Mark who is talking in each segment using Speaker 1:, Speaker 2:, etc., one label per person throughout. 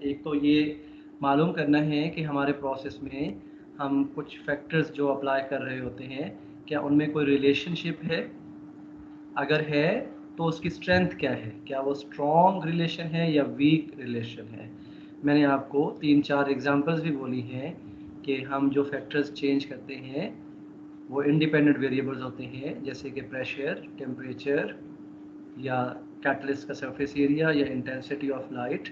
Speaker 1: एक तो ये मालूम करना है कि हमारे प्रोसेस में हम कुछ फैक्टर्स जो अप्लाई कर रहे होते हैं, क्या उनमें कोई रिलेशनशिप है? अगर है तो उसकी स्ट्रेंथ क्या है? क्या वो स्ट्रॉन्ग रिलेशन है या वीक रिलेशन है? मैंने आपको 3-4 एग्जांपल्स भी बोली हैं कि हम जो फैक्टर्स चेंज करते हैं वो इंडिपेंडेंट वेरिएबल्स होते हैं, जैसे कि प्रेशर, टेम्परेचर, या कैटलिस्ट का सरफेस एरिया, या इंटेंसिटी ऑफ लाइट,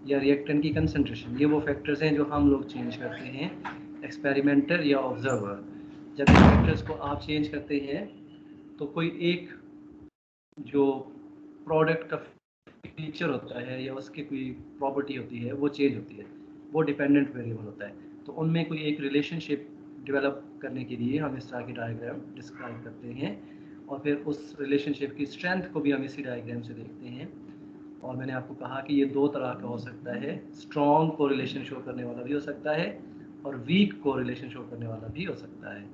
Speaker 1: या रिएक्टेंट की कंसंट्रेशन। ये वो फैक्टर्स हैं जो हम लोग चेंज करते हैं, एक्सपेरिमेंटर या ऑब्जर्वर। जब इन फैक्टर्स को आप चेंज करते हैं तो कोई एक जो प्रोडक्ट का फीचर होता है या उसकी कोई प्रॉपर्टी होती है वो चेंज होती है, वो डिपेंडेंट वेरिएबल होता है। तो उनमें कोई एक रिलेशनशिप डेवलप करने के लिए हम इस तरह की डायग्राम डिस्क्राइब करते हैं, और फिर उस रिलेशनशिप की स्ट्रेंथ को भी हम इसी डायग्राम से देखते हैं। और मैंने आपको कहा कि ये दो तरह का हो सकता है, स्ट्रॉन्ग को रिलेशन शो करने वाला भी हो सकता है और वीक को रिलेशन शो करने वाला भी हो सकता है।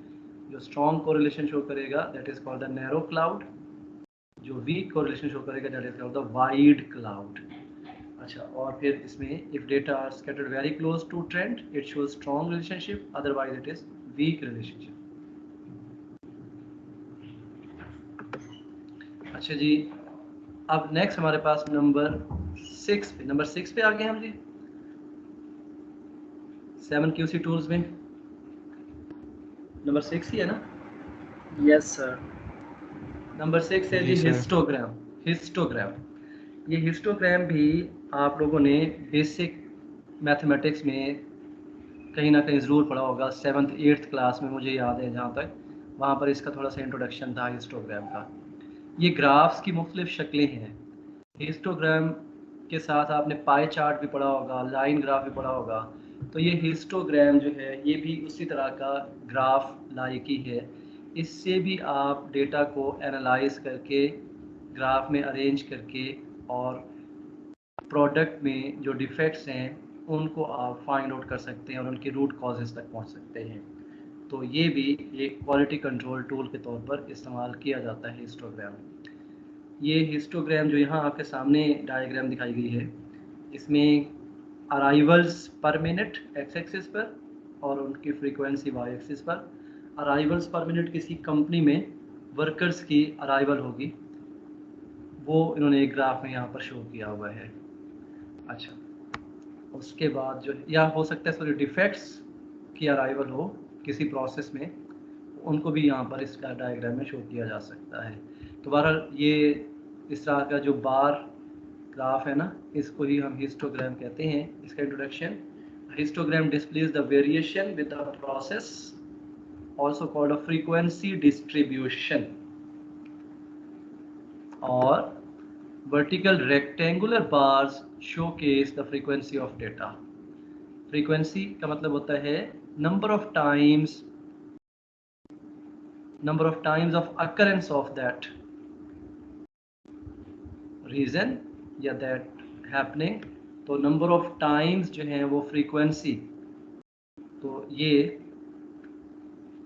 Speaker 1: जो स्ट्रॉन्ग को रिलेशन शो करेगा that is called the narrow cloud, जो वीक को रिलेशन शो करेगा that is called the wide cloud. अच्छा, और फिर इसमें if data are scattered very close to trend it shows strong relationship, otherwise it is weak relationship. अच्छा जी, अब नेक्स्ट हमारे पास नंबर 6 पे आ गए हम जी। 7 QC टूल्स में नंबर 6 ही है ना?
Speaker 2: Yes sir.
Speaker 1: नंबर 6 है जी हिस्टोग्राम। हिस्टोग्राम, ये हिस्टोग्राम भी आप लोगों ने बेसिक मैथमेटिक्स में कहीं ना कहीं ज़रूर पढ़ा होगा, 7th-8th क्लास में मुझे याद है जहाँ तक, वहाँ पर इसका थोड़ा सा इंट्रोडक्शन था हिस्टोग्राम का। ये ग्राफ्स की मुख्तलिफ शक्लें हैं। हिस्टोग्राम के साथ आपने पाई चार्ट भी पढ़ा होगा, लाइन ग्राफ भी पढ़ा होगा। तो ये हिस्टोग्राम जो है ये भी उसी तरह का ग्राफ लायकी है। इससे भी आप डेटा को एनालाइज करके ग्राफ में अरेंज करके और प्रोडक्ट में जो डिफेक्ट्स हैं उनको आप फाइंड आउट कर सकते हैं और उनके रूट कॉजेज़ तक पहुंच सकते हैं। तो ये भी एक क्वालिटी कंट्रोल टूल के तौर पर इस्तेमाल किया जाता है हिस्टोग्राम। ये हिस्टोग्राम जो यहाँ आपके सामने डायग्राम दिखाई गई है, इसमें अराइवल्स पर मिनट एक्स एक्सिस पर और उनकी फ्रीक्वेंसी वाई एक्सिस पर। अराइवल्स पर मिनट किसी कंपनी में वर्कर्स की अराइवल होगी, वो इन्होंने एक ग्राफ में यहाँ पर शो किया हुआ है। अच्छा, उसके बाद जो या हो सकता है सॉरी डिफेक्ट्स की अराइवल हो किसी प्रोसेस में, उनको भी यहाँ पर इस डायग्राम में शो किया जा सकता है। तो बहरहाल ये इस तरह का जो बार ग्राफ है ना, इसको ही हम हिस्टोग्राम कहते हैं। इसका introduction, histogram displays the variation with the process, also called a frequency distribution. और vertical rectangular bars showcase the frequency of data। Frequency का मतलब होता है number of times of occurrence of that reason या that happening. तो number of times जो है वो फ्रीक्वेंसी, तो ये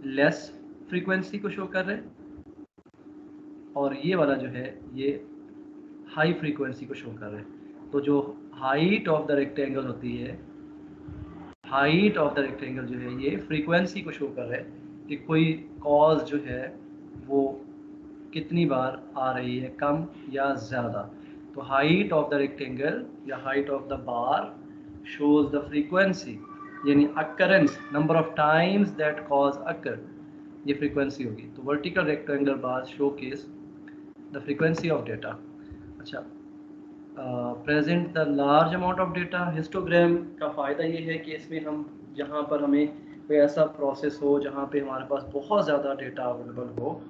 Speaker 1: लेस फ्रीक्वेंसी को शो कर रहे हैं, और ये वाला जो है ये हाई फ्रीक्वेंसी को शो कर रहे हैं। तो जो हाइट ऑफ द रेक्टेंगल होती है, हाइट ऑफ द रेक्टेंगल जो है ये फ्रीक्वेंसी को शो कर रहा है कि कोई कॉज जो है वो कितनी बार आ रही है, कम या ज़्यादा। तो हाइट ऑफ द रेक्टेंगल या height of the bar shows the frequency, यानी occurrence, number of times that cause occur, ये फ्रीक्वेंसी होगी। तो vertical rectangular bar showcase the frequency of data. अच्छा, present the large amount of data. Histogram का फ़ायदा ये है कि इसमें हम जहाँ पर हमें कोई ऐसा प्रोसेस हो जहाँ पे हमारे पास बहुत ज़्यादा डेटा अवेलेबल हो,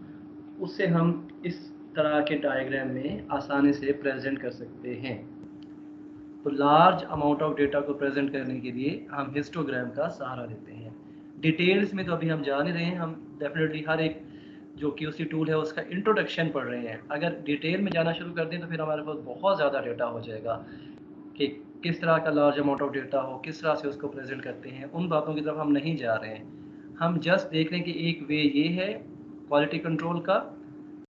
Speaker 1: उससे हम इस तरह के डायग्राम में आसानी से प्रेजेंट कर सकते हैं। तो लार्ज अमाउंट ऑफ डेटा को प्रेजेंट करने के लिए हम हिस्टोग्राम का सहारा लेते हैं। डिटेल्स में तो अभी हम जा नहीं रहे हैं, हम डेफिनेटली हर एक जो QC टूल है उसका इंट्रोडक्शन पढ़ रहे हैं। अगर डिटेल में जाना शुरू कर दें तो फिर हमारे पास बहुत ज़्यादा डेटा हो जाएगा कि किस तरह का लार्ज अमाउंट ऑफ डेटा हो, किस तरह से उसको प्रेजेंट करते हैं, उन बातों की तरफ हम नहीं जा रहे हैं। हम जस्ट देख रहे हैं कि एक वे ये है क्वालिटी कंट्रोल का,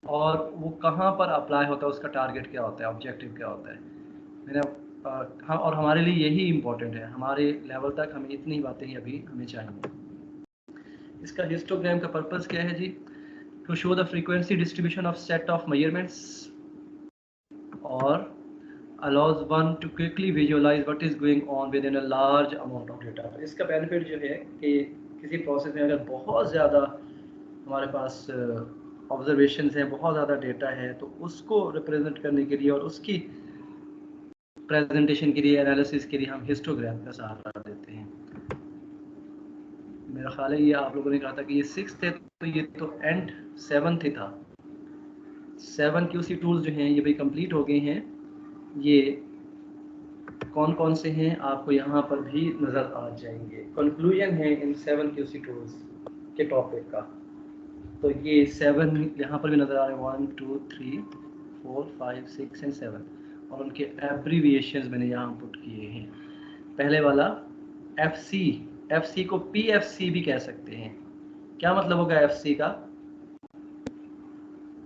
Speaker 1: और वो कहाँ पर अप्लाई होता है, उसका टारगेट क्या होता है, ऑब्जेक्टिव क्या होता है। मैंने हाँ, और हमारे लिए यही इम्पोर्टेंट है, हमारे लेवल तक हमें इतनी बातें ही अभी हमें चाहिए। इसका हिस्टोग्राम का पर्पस क्या है जी? To show the frequency distribution of set of measurements और allows one to quickly visualize what is going on within a large amount of data। तो इसका बेनिफिट जो है कि किसी प्रोसेस में अगर बहुत ज़्यादा हमारे पास ऑब्जर्वेशंस हैं, बहुत ज़्यादा डेटा है, तो उसको रिप्रेजेंट करने के लिए और उसकी प्रेजेंटेशन के लिए, एनालिसिस के लिए हम हिस्टोग्राम का सहारा देते हैं। मेरा ख्याल है ये आप लोगों ने कहा था कि ये 6th है, तो ये तो एंड 7th ही था। 7 QC टूल्स जो हैं ये भी कंप्लीट हो गए हैं। ये कौन कौन से हैं आपको यहाँ पर भी नज़र आ जाएंगे। कंक्लूजन है इन 7 QC टूल्स के टॉपिक का। तो ये 7 यहाँ पर भी नज़र आ रहे हैं, 1 2 3 4 5 6 एंड 7, और उनके एब्रीविएशंस मैंने यहाँ पुट किए हैं। पहले वाला FC, FC को PFC भी कह सकते हैं। क्या मतलब होगा FC का?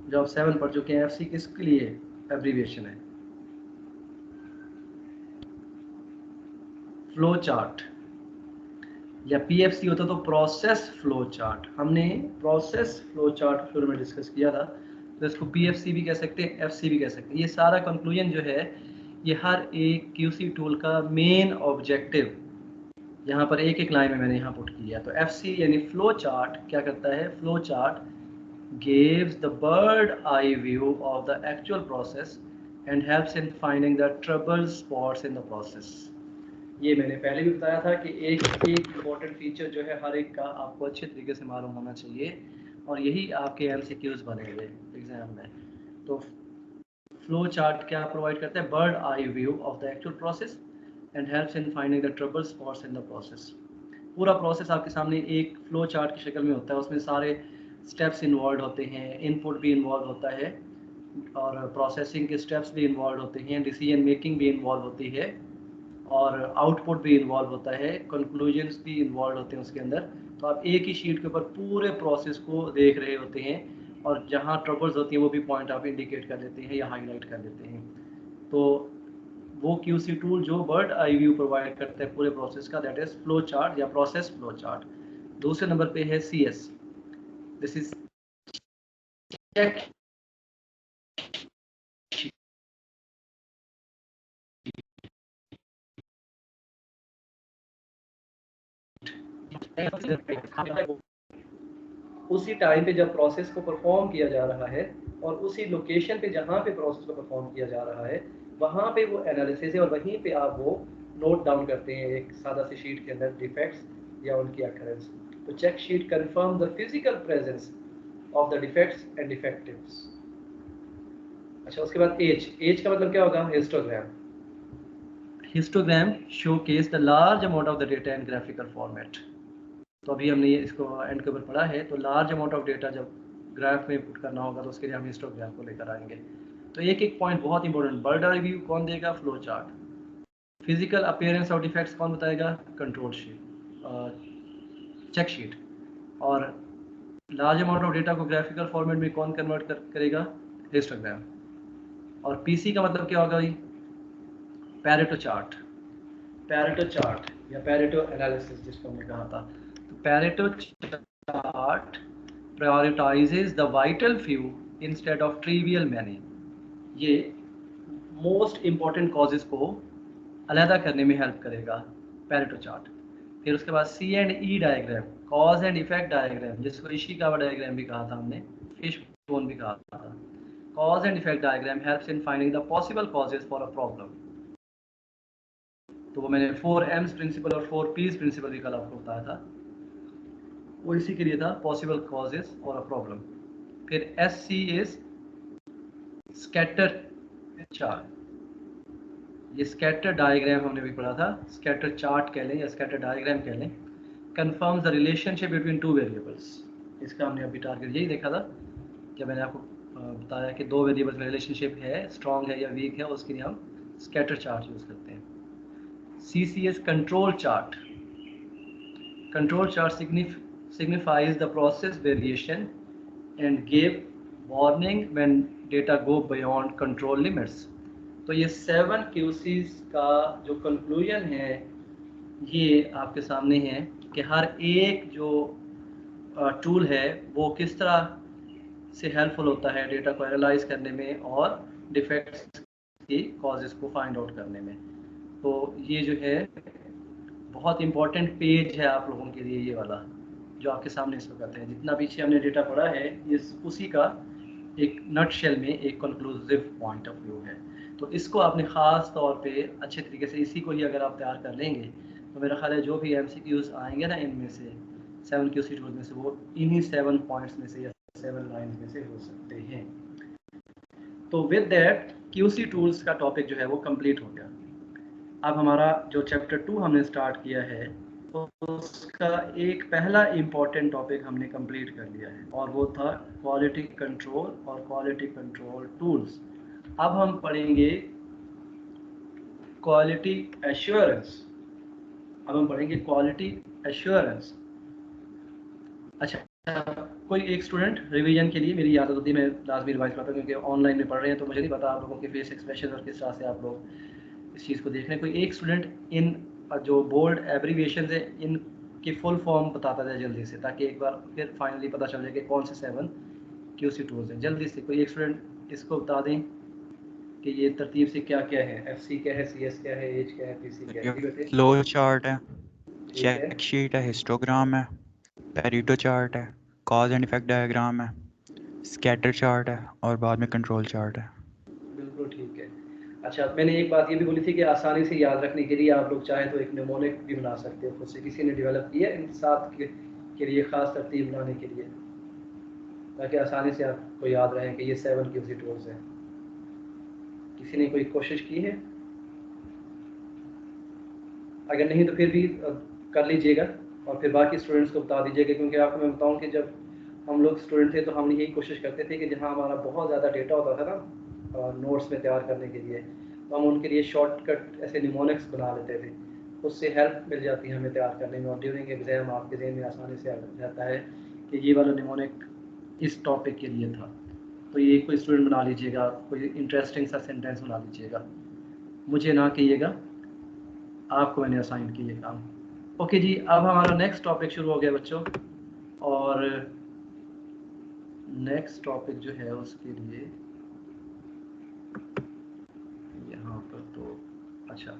Speaker 1: जो आप 7 पढ़ चुके हैं, FC किसके लिए एब्रीविएशन है? फ्लो चार्ट, या PFC होता तो प्रोसेस फ्लो चार्ट। हमने प्रोसेस फ्लो चार्ट शुरू में डिस्कस किया था, तो इसको PFC भी कह सकते हैं, FC भी कह सकते हैं। ये सारा कंक्लूजन जो है ये हर एक QC टूल का मेन ऑब्जेक्टिव यहाँ पर एक एक लाइन में मैंने यहाँ पुट किया। तो FC यानी फ्लो चार्ट क्या करता है? Flow chart gives the bird eye view of the actual process and helps in finding the trouble spots in the process। ये मैंने पहले भी बताया था कि एक एक इम्पोर्टेंट फीचर जो है हर एक का आपको अच्छे तरीके से मालूम होना चाहिए, और यही आपके MCQs बनेंगे एग्जाम में। तो फ्लो चार्ट क्या प्रोवाइड करता है? Bird eye view of the actual process and helps in finding the trouble spots in the process. पूरा प्रोसेस आपके सामने एक फ्लो चार्ट की शक्ल में होता है, उसमें सारे स्टेप्स इन्वॉल्व होते हैं, इनपुट भी इन्वॉल्व होता है, और प्रोसेसिंग के स्टेप्स भी इन्वॉल्व होते हैं, डिसीजन मेकिंग भी इन्वॉल्व होती है, और आउटपुट भी इन्वॉल्व होता है, कंक्लूजन्स भी इन्वॉल्व होते हैं उसके अंदर। तो आप एक ही शीट के ऊपर पूरे प्रोसेस को देख रहे होते हैं, और जहाँ ट्रबल्स होती हैं वो भी पॉइंट आप इंडिकेट कर देते हैं या हाईलाइट कर देते हैं। तो वो QC टूल जो बर्ड आई व्यू प्रोवाइड करता है पूरे प्रोसेस का, दैट इज फ्लो चार्ट या प्रोसेस फ्लो चार्ट। दूसरे नंबर पे है CS, दिस इज चेक। उसी टाइम पे जब प्रोसेस को परफॉर्म किया जा रहा है, और उसी लोकेशन पे जहाँ पे प्रोसेस को परफॉर्म किया जा रहा है, वहाँ पे वो एनालिसिस है, और वहीं पे आप वो नोट डाउन करते हैं एक सादा सी शीट के अंदर डिफेक्ट्स या उनकी अकरेंस। तो check sheet confirm the physical presence of the defects and defectives. अच्छा, उसके बाद एज का मतलब क्या होगा? Histogram. Histogram showcase the large amount of the data in graphical format. तो अभी हमने ये इसको एंड के ऊपर पढ़ा है। तो लार्ज अमाउंट ऑफ डेटा जब ग्राफ में पुट करना होगा तो उसके लिए हम हिस्टोग्राम को लेकर आएंगे। तो एक एक पॉइंट बहुत इंपॉर्टेंट। बर्ड आई व्यू कौन देगा? Flow chart. Physical appearance of defects कौन बताएगा? Control sheet, check sheet. और लार्ज अमाउंट ऑफ डेटा को ग्राफिकल फॉर्मेट में कौन कन्वर्ट करेगा? हिस्टोग्राम। और पीसी का मतलब क्या होगा भाई? Pareto chart. पैरेटो चार्ट या पैरेटो एनालिसिस जिसको हमने कहा था। तो Pareto chart prioritizes the vital few instead of trivial many। ये मोस्ट इम्पॉर्टेंट कॉजेज को अलहदा करने में हेल्प करेगा पैरेटो चार्ट। फिर उसके बाद C&E diagram, cause and effect diagram, जिसको इशिकावा डायग्राम भी कहा था हमने, फिश बोन भी कहा था। Cause and effect diagram helps in finding the possible causes for a problem. तो वो मैंने 4Ms प्रिंसिपल और 4Ps प्रिंसिपल भी कल आपको बताया था, वो इसी के लिए था, पॉसिबल कॉजेज और अ प्रॉब्लम। फिर SC इज स्कैटर चार्ट। ये स्कैटर डायग्राम हमने भी पढ़ा था, स्कैटर चार्ट कह लें या स्कैटर डायग्राम कह लें। Confirms the relationship between two variables. इसका हमने अभी टारगेट यही देखा था, जब मैंने आपको बताया कि दो वेरिएबल्स में रिलेशनशिप है, स्ट्रॉन्ग है या वीक है, उसके लिए हम स्कैटर चार्ट यूज़ करते हैं। CCS control chart. Control chart signifies the process variation and give warning when data go beyond control limits। तो ये 7 QCs का जो कंक्लूजन है ये आपके सामने है कि हर एक जो टूल है वो किस तरह से हेल्पफुल होता है डेटा को एनालाइज करने में और डिफेक्ट्स की कॉजेज़ को फाइंड आउट करने में। तो ये जो है बहुत इंपॉर्टेंट पेज है आप लोगों के लिए, ये वाला जो आपके सामने इस वक्त है। जितना पीछे हमने डेटा पढ़ा है ये उसी का एक नट शेल में एक कंक्लूसिव पॉइंट ऑफ व्यू है। तो इसको आपने ख़ास तौर पे अच्छे तरीके से इसी को ही अगर आप तैयार कर लेंगे तो मेरा ख्याल है जो भी MCQs आएंगे ना इनमें से 7 QC टूल में से वो इन्हीं 7 पॉइंट्स में से या 7 लाइन्स में से हो सकते हैं। तो विद दैट QC टूल्स का टॉपिक जो है वो कंप्लीट हो गया। अब हमारा जो चैप्टर 2 हमने स्टार्ट किया है उसका एक पहला इम्पॉर्टेंट टॉपिक हमने कंप्लीट कर लिया है और वो था क्वालिटी कंट्रोल और क्वालिटी कंट्रोल टूल्स। अब हम पढ़ेंगे क्वालिटी एश्योरेंस। अब हम पढ़ेंगे क्वालिटी एश्योरेंस। अच्छा, कोई एक स्टूडेंट रिवीजन के लिए, मेरी आदत होती है मैं लाजमी रिवाइज करता हूँ क्योंकि ऑनलाइन में पढ़ रहे हैं तो मुझे नहीं पता आप लोगों के फेस एक्सप्रेशन और किस तरह से आप लोग इस चीज़ को देख रहे हैं। कोई एक स्टूडेंट इन जो बोल्ड एब्रीविएशन है इन की फुल फॉर्म बताता जाए जल्दी से, ताकि एक बार फिर फाइनली पता चल जाए कि कौन से 7 QC टूल्स हैं। जल्दी से कोई एक स्टूडेंट इसको बता दें कि ये तरतीब से क्या क्या है, FC क्या है, CS क्या है, H क्या है, PC क्या है। जी बेटे।
Speaker 3: फ्लो चार्ट है,
Speaker 1: ठीक है,
Speaker 3: चेक शीट है, हिस्टोग्राम है, पेरिटो चार्ट है, कॉज एंड इफेक्ट डायग्राम है, स्कैटर चार्ट है और बाद में कंट्रोल चार्ट है।
Speaker 1: बिल्कुल ठीक है। अच्छा, मैंने एक बात ये भी बोली थी कि आसानी से याद रखने के लिए आप लोग चाहे तो एक निमोनिक भी बना सकते हो खुद से, किसी ने डेवलप किया इन 7 के लिए ख़ास तरतीब बनाने के लिए, ताकि आसानी से आपको याद रहे कि ये 7 QC टूल्स हैं। किसी ने कोई कोशिश की है? अगर नहीं तो फिर भी कर लीजिएगा और फिर बाकी स्टूडेंट्स को बता दीजिएगा, क्योंकि आपको मैं बताऊं कि जब हम लोग स्टूडेंट थे तो हम यही कोशिश करते थे कि जहां हमारा बहुत ज़्यादा डेटा होता था ना नोट्स में तैयार करने के लिए, तो हम उनके लिए शॉर्टकट ऐसे निमोनिक्स बना लेते थे। उससे हेल्प मिल जाती है हमें तैयार करने में और ड्यूरिंग एग्ज़ाम आपके जहन में आसानी से आ जाता है कि ये वाला निमोनिक इस टॉपिक के लिए था। तो ये कोई स्टूडेंट बना लीजिएगा, कोई इंटरेस्टिंग सा सेंटेंस बना लीजिएगा, मुझे ना कहिएगा, आपको मैंने असाइन किए काम। ओके जी, अब हमारा नेक्स्ट टॉपिक शुरू हो गया बच्चों, और नेक्स्ट टॉपिक जो है उसके लिए यहाँ पर तो अच्छा,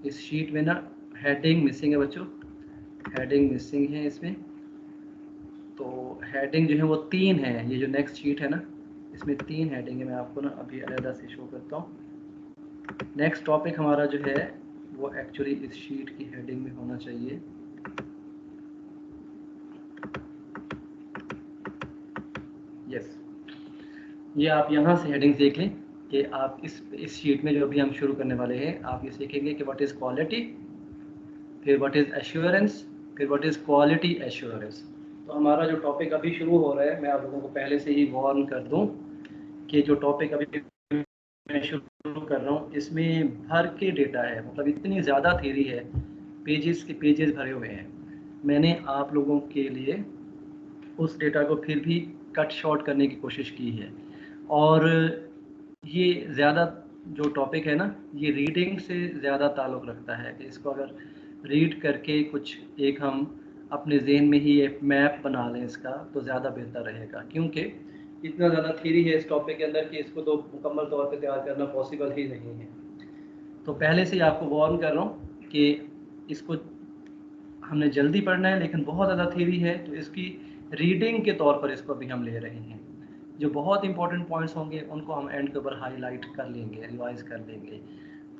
Speaker 1: इस शीट में ना हेडिंग मिसिंग है बच्चों, हेडिंग मिसिंग है इसमें। तो हेडिंग जो है वो 3 है, ये जो नेक्स्ट शीट है ना इसमें 3 हेडिंग है। मैं आपको ना अभी अलग से शो करता हूँ। नेक्स्ट टॉपिक हमारा जो है वो एक्चुअली इस शीट की हेडिंग में होना चाहिए। यस, ये आप यहाँ से हेडिंग देख लें कि आप इस शीट में जो भी हम शुरू करने वाले हैं आप ये सीखेंगे कि व्हाट इज़ क्वालिटी, फिर व्हाट इज़ एश्योरेंस, फिर व्हाट इज़ क्वालिटी एश्योरेंस। तो हमारा जो टॉपिक अभी शुरू हो रहा है, मैं आप लोगों को पहले से ही वार्न कर दूं कि जो टॉपिक अभी मैं शुरू कर रहा हूँ इसमें भर के डेटा है, मतलब इतनी ज़्यादा थ्योरी है, पेजेस के पेजेस भरे हुए हैं। मैंने आप लोगों के लिए उस डेटा को फिर भी कट शॉर्ट करने की कोशिश की है। और ये ज़्यादा जो टॉपिक है ना ये रीडिंग से ज़्यादा ताल्लुक़ रखता है कि इसको अगर रीड करके कुछ एक हम अपने जहन में ही एक मैप बना लें इसका तो ज़्यादा बेहतर रहेगा, क्योंकि इतना ज़्यादा थ्योरी है इस टॉपिक के अंदर कि इसको तो मुकम्मल तौर पे तैयार करना पॉसिबल ही नहीं है। तो पहले से ही आपको वार्न कर रहा हूँ कि इसको हमने जल्दी पढ़ना है, लेकिन बहुत ज़्यादा थ्योरी है तो इसकी रीडिंग के तौर पर इसको अभी हम ले रहे हैं। जो बहुत इंपॉर्टेंट पॉइंट्स होंगे उनको हम एंड के ऊपर हाईलाइट कर लेंगे, रिवाइज कर लेंगे।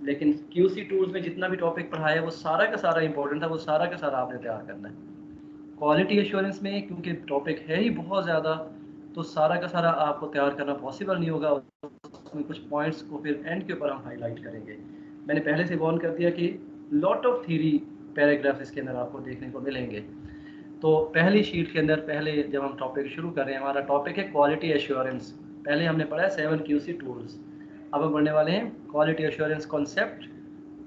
Speaker 1: लेकिन QC टूल्स में जितना भी टॉपिक पढ़ाया है वो सारा का सारा इंपॉर्टेंट था, वो सारा का सारा आपने तैयार करना है। क्वालिटी एश्योरेंस में क्योंकि टॉपिक है ही बहुत ज़्यादा तो सारा का सारा आपको तैयार करना पॉसिबल नहीं होगा, उसमें कुछ पॉइंट्स को फिर एंड के ऊपर हम हाईलाइट करेंगे। मैंने पहले से वार्न कर दिया कि लॉट ऑफ थ्योरी पैराग्राफ इसके अंदर आपको देखने को मिलेंगे। तो पहली शीट के अंदर पहले जब हम टॉपिक शुरू कर रहे हैं, हमारा टॉपिक है क्वालिटी एश्योरेंस। पहले हमने पढ़ा है 7 QC टूल्स, अब हम पढ़ने वाले हैं क्वालिटी एश्योरेंस कॉन्सेप्ट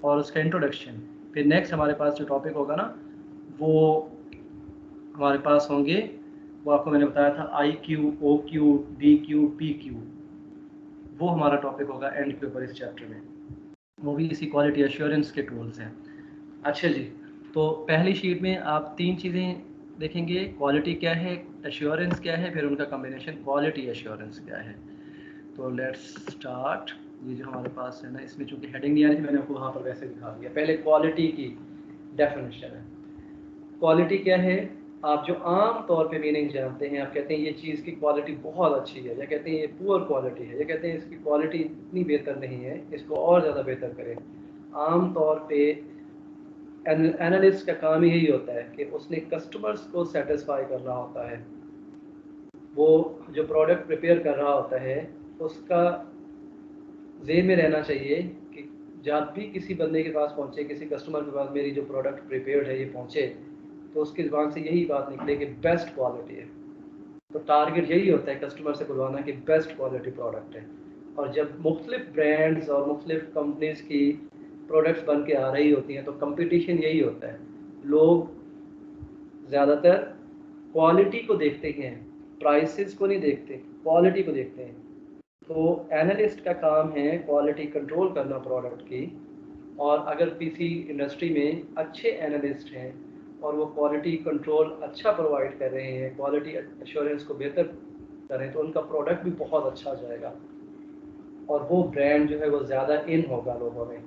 Speaker 1: और उसका इंट्रोडक्शन। फिर नेक्स्ट हमारे पास जो टॉपिक होगा ना वो हमारे पास होंगे, वो आपको मैंने बताया था IQ, OQ, DQ, PQ, वो हमारा टॉपिक होगा एंड के ऊपर इस चैप्टर में, वो भी इसी क्वालिटी एश्योरेंस के टूल्स हैं। अच्छा जी, तो पहली शीट में आप 3 चीज़ें देखेंगे, क्वालिटी क्या है, एश्योरेंस क्या है, फिर उनका कॉम्बिनेशन क्वालिटी एश्योरेंस क्या है। तो लेट्स स्टार्ट। ये जो हमारे पास है ना, इसमें चूंकि हेडिंग नहीं आ रही थी, मैंने आपको वहाँ पर वैसे दिखा दिया। पहले क्वालिटी की डेफिनेशन है। क्वालिटी क्या है, आप जो आम तौर पे मीनिंग जानते हैं, आप कहते हैं ये चीज़ की क्वालिटी बहुत अच्छी है, या कहते हैं ये पुअर क्वालिटी है, या कहते हैं इसकी क्वालिटी इतनी बेहतर नहीं है, इसको और ज़्यादा बेहतर करें। आम तौर पे एनालिस्ट का काम यही होता है कि उसने कस्टमर्स को सेटिस्फाई करना होता है। वो जो प्रोडक्ट प्रिपेयर कर रहा होता है उसका ज़हन में रहना चाहिए कि जब भी किसी बंदे के पास पहुँचे, किसी कस्टमर के पास मेरी जो प्रोडक्ट प्रिपेयर्ड है ये पहुँचे, तो उसकी ज़बान से यही बात निकले कि बेस्ट क्वालिटी है। तो टारगेट यही होता है कस्टमर से बुलवाना कि बेस्ट क्वालिटी प्रोडक्ट है। और जब मुख्तलिफ ब्रांड्स और मुख्तलिफ कंपनीज़ की प्रोडक्ट्स बन के आ रही होती हैं, तो कंपटीशन यही होता है। लोग ज़्यादातर क्वालिटी को देखते हैं, प्राइसेस को नहीं देखते, क्वालिटी को देखते हैं। तो एनालिस्ट का काम है क्वालिटी कंट्रोल करना प्रोडक्ट की। और अगर किसी इंडस्ट्री में अच्छे एनालिस्ट हैं और वो क्वालिटी कंट्रोल अच्छा प्रोवाइड कर रहे हैं, क्वालिटी एश्योरेंस को बेहतर करें, तो उनका प्रोडक्ट भी बहुत अच्छा जाएगा और वो ब्रांड जो है वो ज़्यादा इन होगा लोगों में।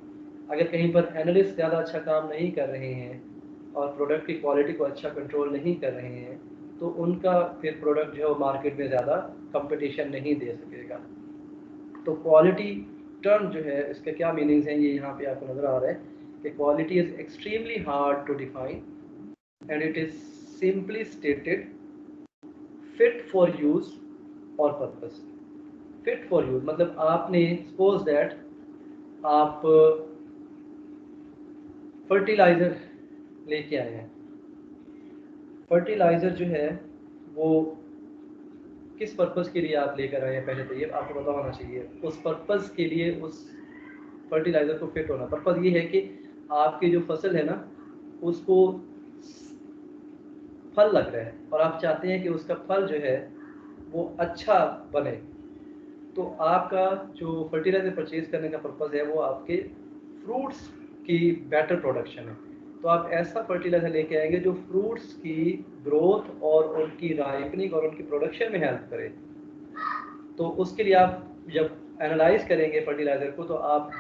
Speaker 1: अगर कहीं पर एनालिस्ट ज़्यादा अच्छा काम नहीं कर रहे हैं और प्रोडक्ट की क्वालिटी को अच्छा कंट्रोल नहीं कर रहे हैं, तो उनका फिर प्रोडक्ट जो है वो मार्केट में ज़्यादा कंपटीशन नहीं दे सकेगा। तो क्वालिटी टर्म जो है, इसके क्या मीनिंग्स हैं, ये यहाँ पे आपको नज़र आ रहा है कि quality is extremely hard to define and it is simply stated fit for use और पर्पस। फिट फॉर यूज़ मतलब आपने सपोज दैट आप फर्टिलाइज़र लेके आए हैं। फर्टिलाइज़र जो है वो किस पर्पस के लिए आप लेकर आए हैं, पहले तो ये आपको पता होना चाहिए। उस पर्पस के लिए उस फर्टिलाइज़र को फिट होना, पर्पस ये है कि आपकी जो फसल है ना उसको फल लग रहा है और आप चाहते हैं कि उसका फल जो है वो अच्छा बने। तो आपका जो फर्टिलाइज़र परचेज़ करने का पर्पस है वो आपके फ्रूट्स की बेटर प्रोडक्शन है। तो आप ऐसा फर्टिलाइज़र लेके आएंगे जो फ्रूट्स की ग्रोथ और उनकी राइपनिंग और उनकी प्रोडक्शन में हेल्प करे। तो उसके लिए आप जब एनालाइज करेंगे फर्टिलाइज़र को, तो आप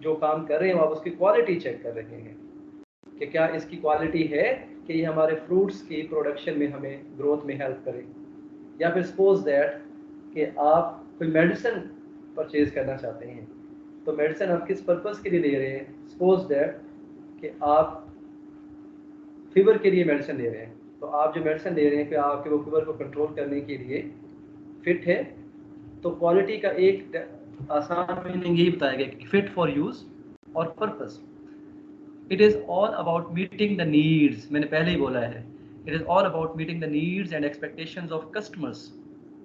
Speaker 1: जो काम कर रहे हैं आप उसकी क्वालिटी चेक कर रहे हैं कि क्या इसकी क्वालिटी है कि ये हमारे फ्रूट्स की प्रोडक्शन में हमें ग्रोथ में हेल्प करे। या फिर सपोज दैट कि आप कोई मेडिसिन परचेज़ करना चाहते हैं, तो मेडिसिन आप किस पर्पस के लिए ले रहे हैं। सपोज दैट कि आप फीवर के लिए मेडिसिन ले रहे हैं, तो आप जो मेडिसिन ले रहे हैं कि आपके वो फीवर को कंट्रोल करने के लिए फिट है। तो क्वालिटी का एक आसान मीनिंग यही बताया गया कि फिट फॉर यूज़ और purpose. It is all about meeting the needs, मैंने पहले ही बोला है, it is all about meeting the needs and expectations of customers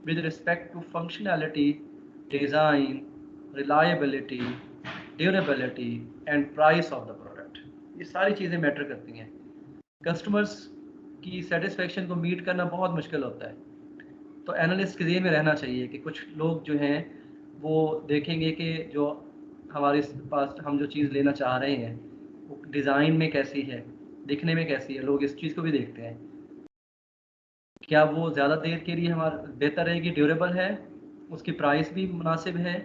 Speaker 1: with respect to functionality, design, reliability, durability and price of the product. ये सारी चीज़ें matter करती हैं। कस्टमर्स की सेटिस्फेक्शन को मीट करना बहुत मुश्किल होता है। तो एनालिस्ट के ज़हन में रहना चाहिए कि कुछ लोग जो हैं वो देखेंगे कि जो हमारे पास हम जो चीज़ लेना चाह रहे हैं वो डिज़ाइन में कैसी है, दिखने में कैसी है, लोग इस चीज़ को भी देखते हैं। क्या वो ज़्यादा देर के लिए हमारा बेहतर रहेगी, ड्यूरेबल है, उसकी प्राइस भी मुनासिब है,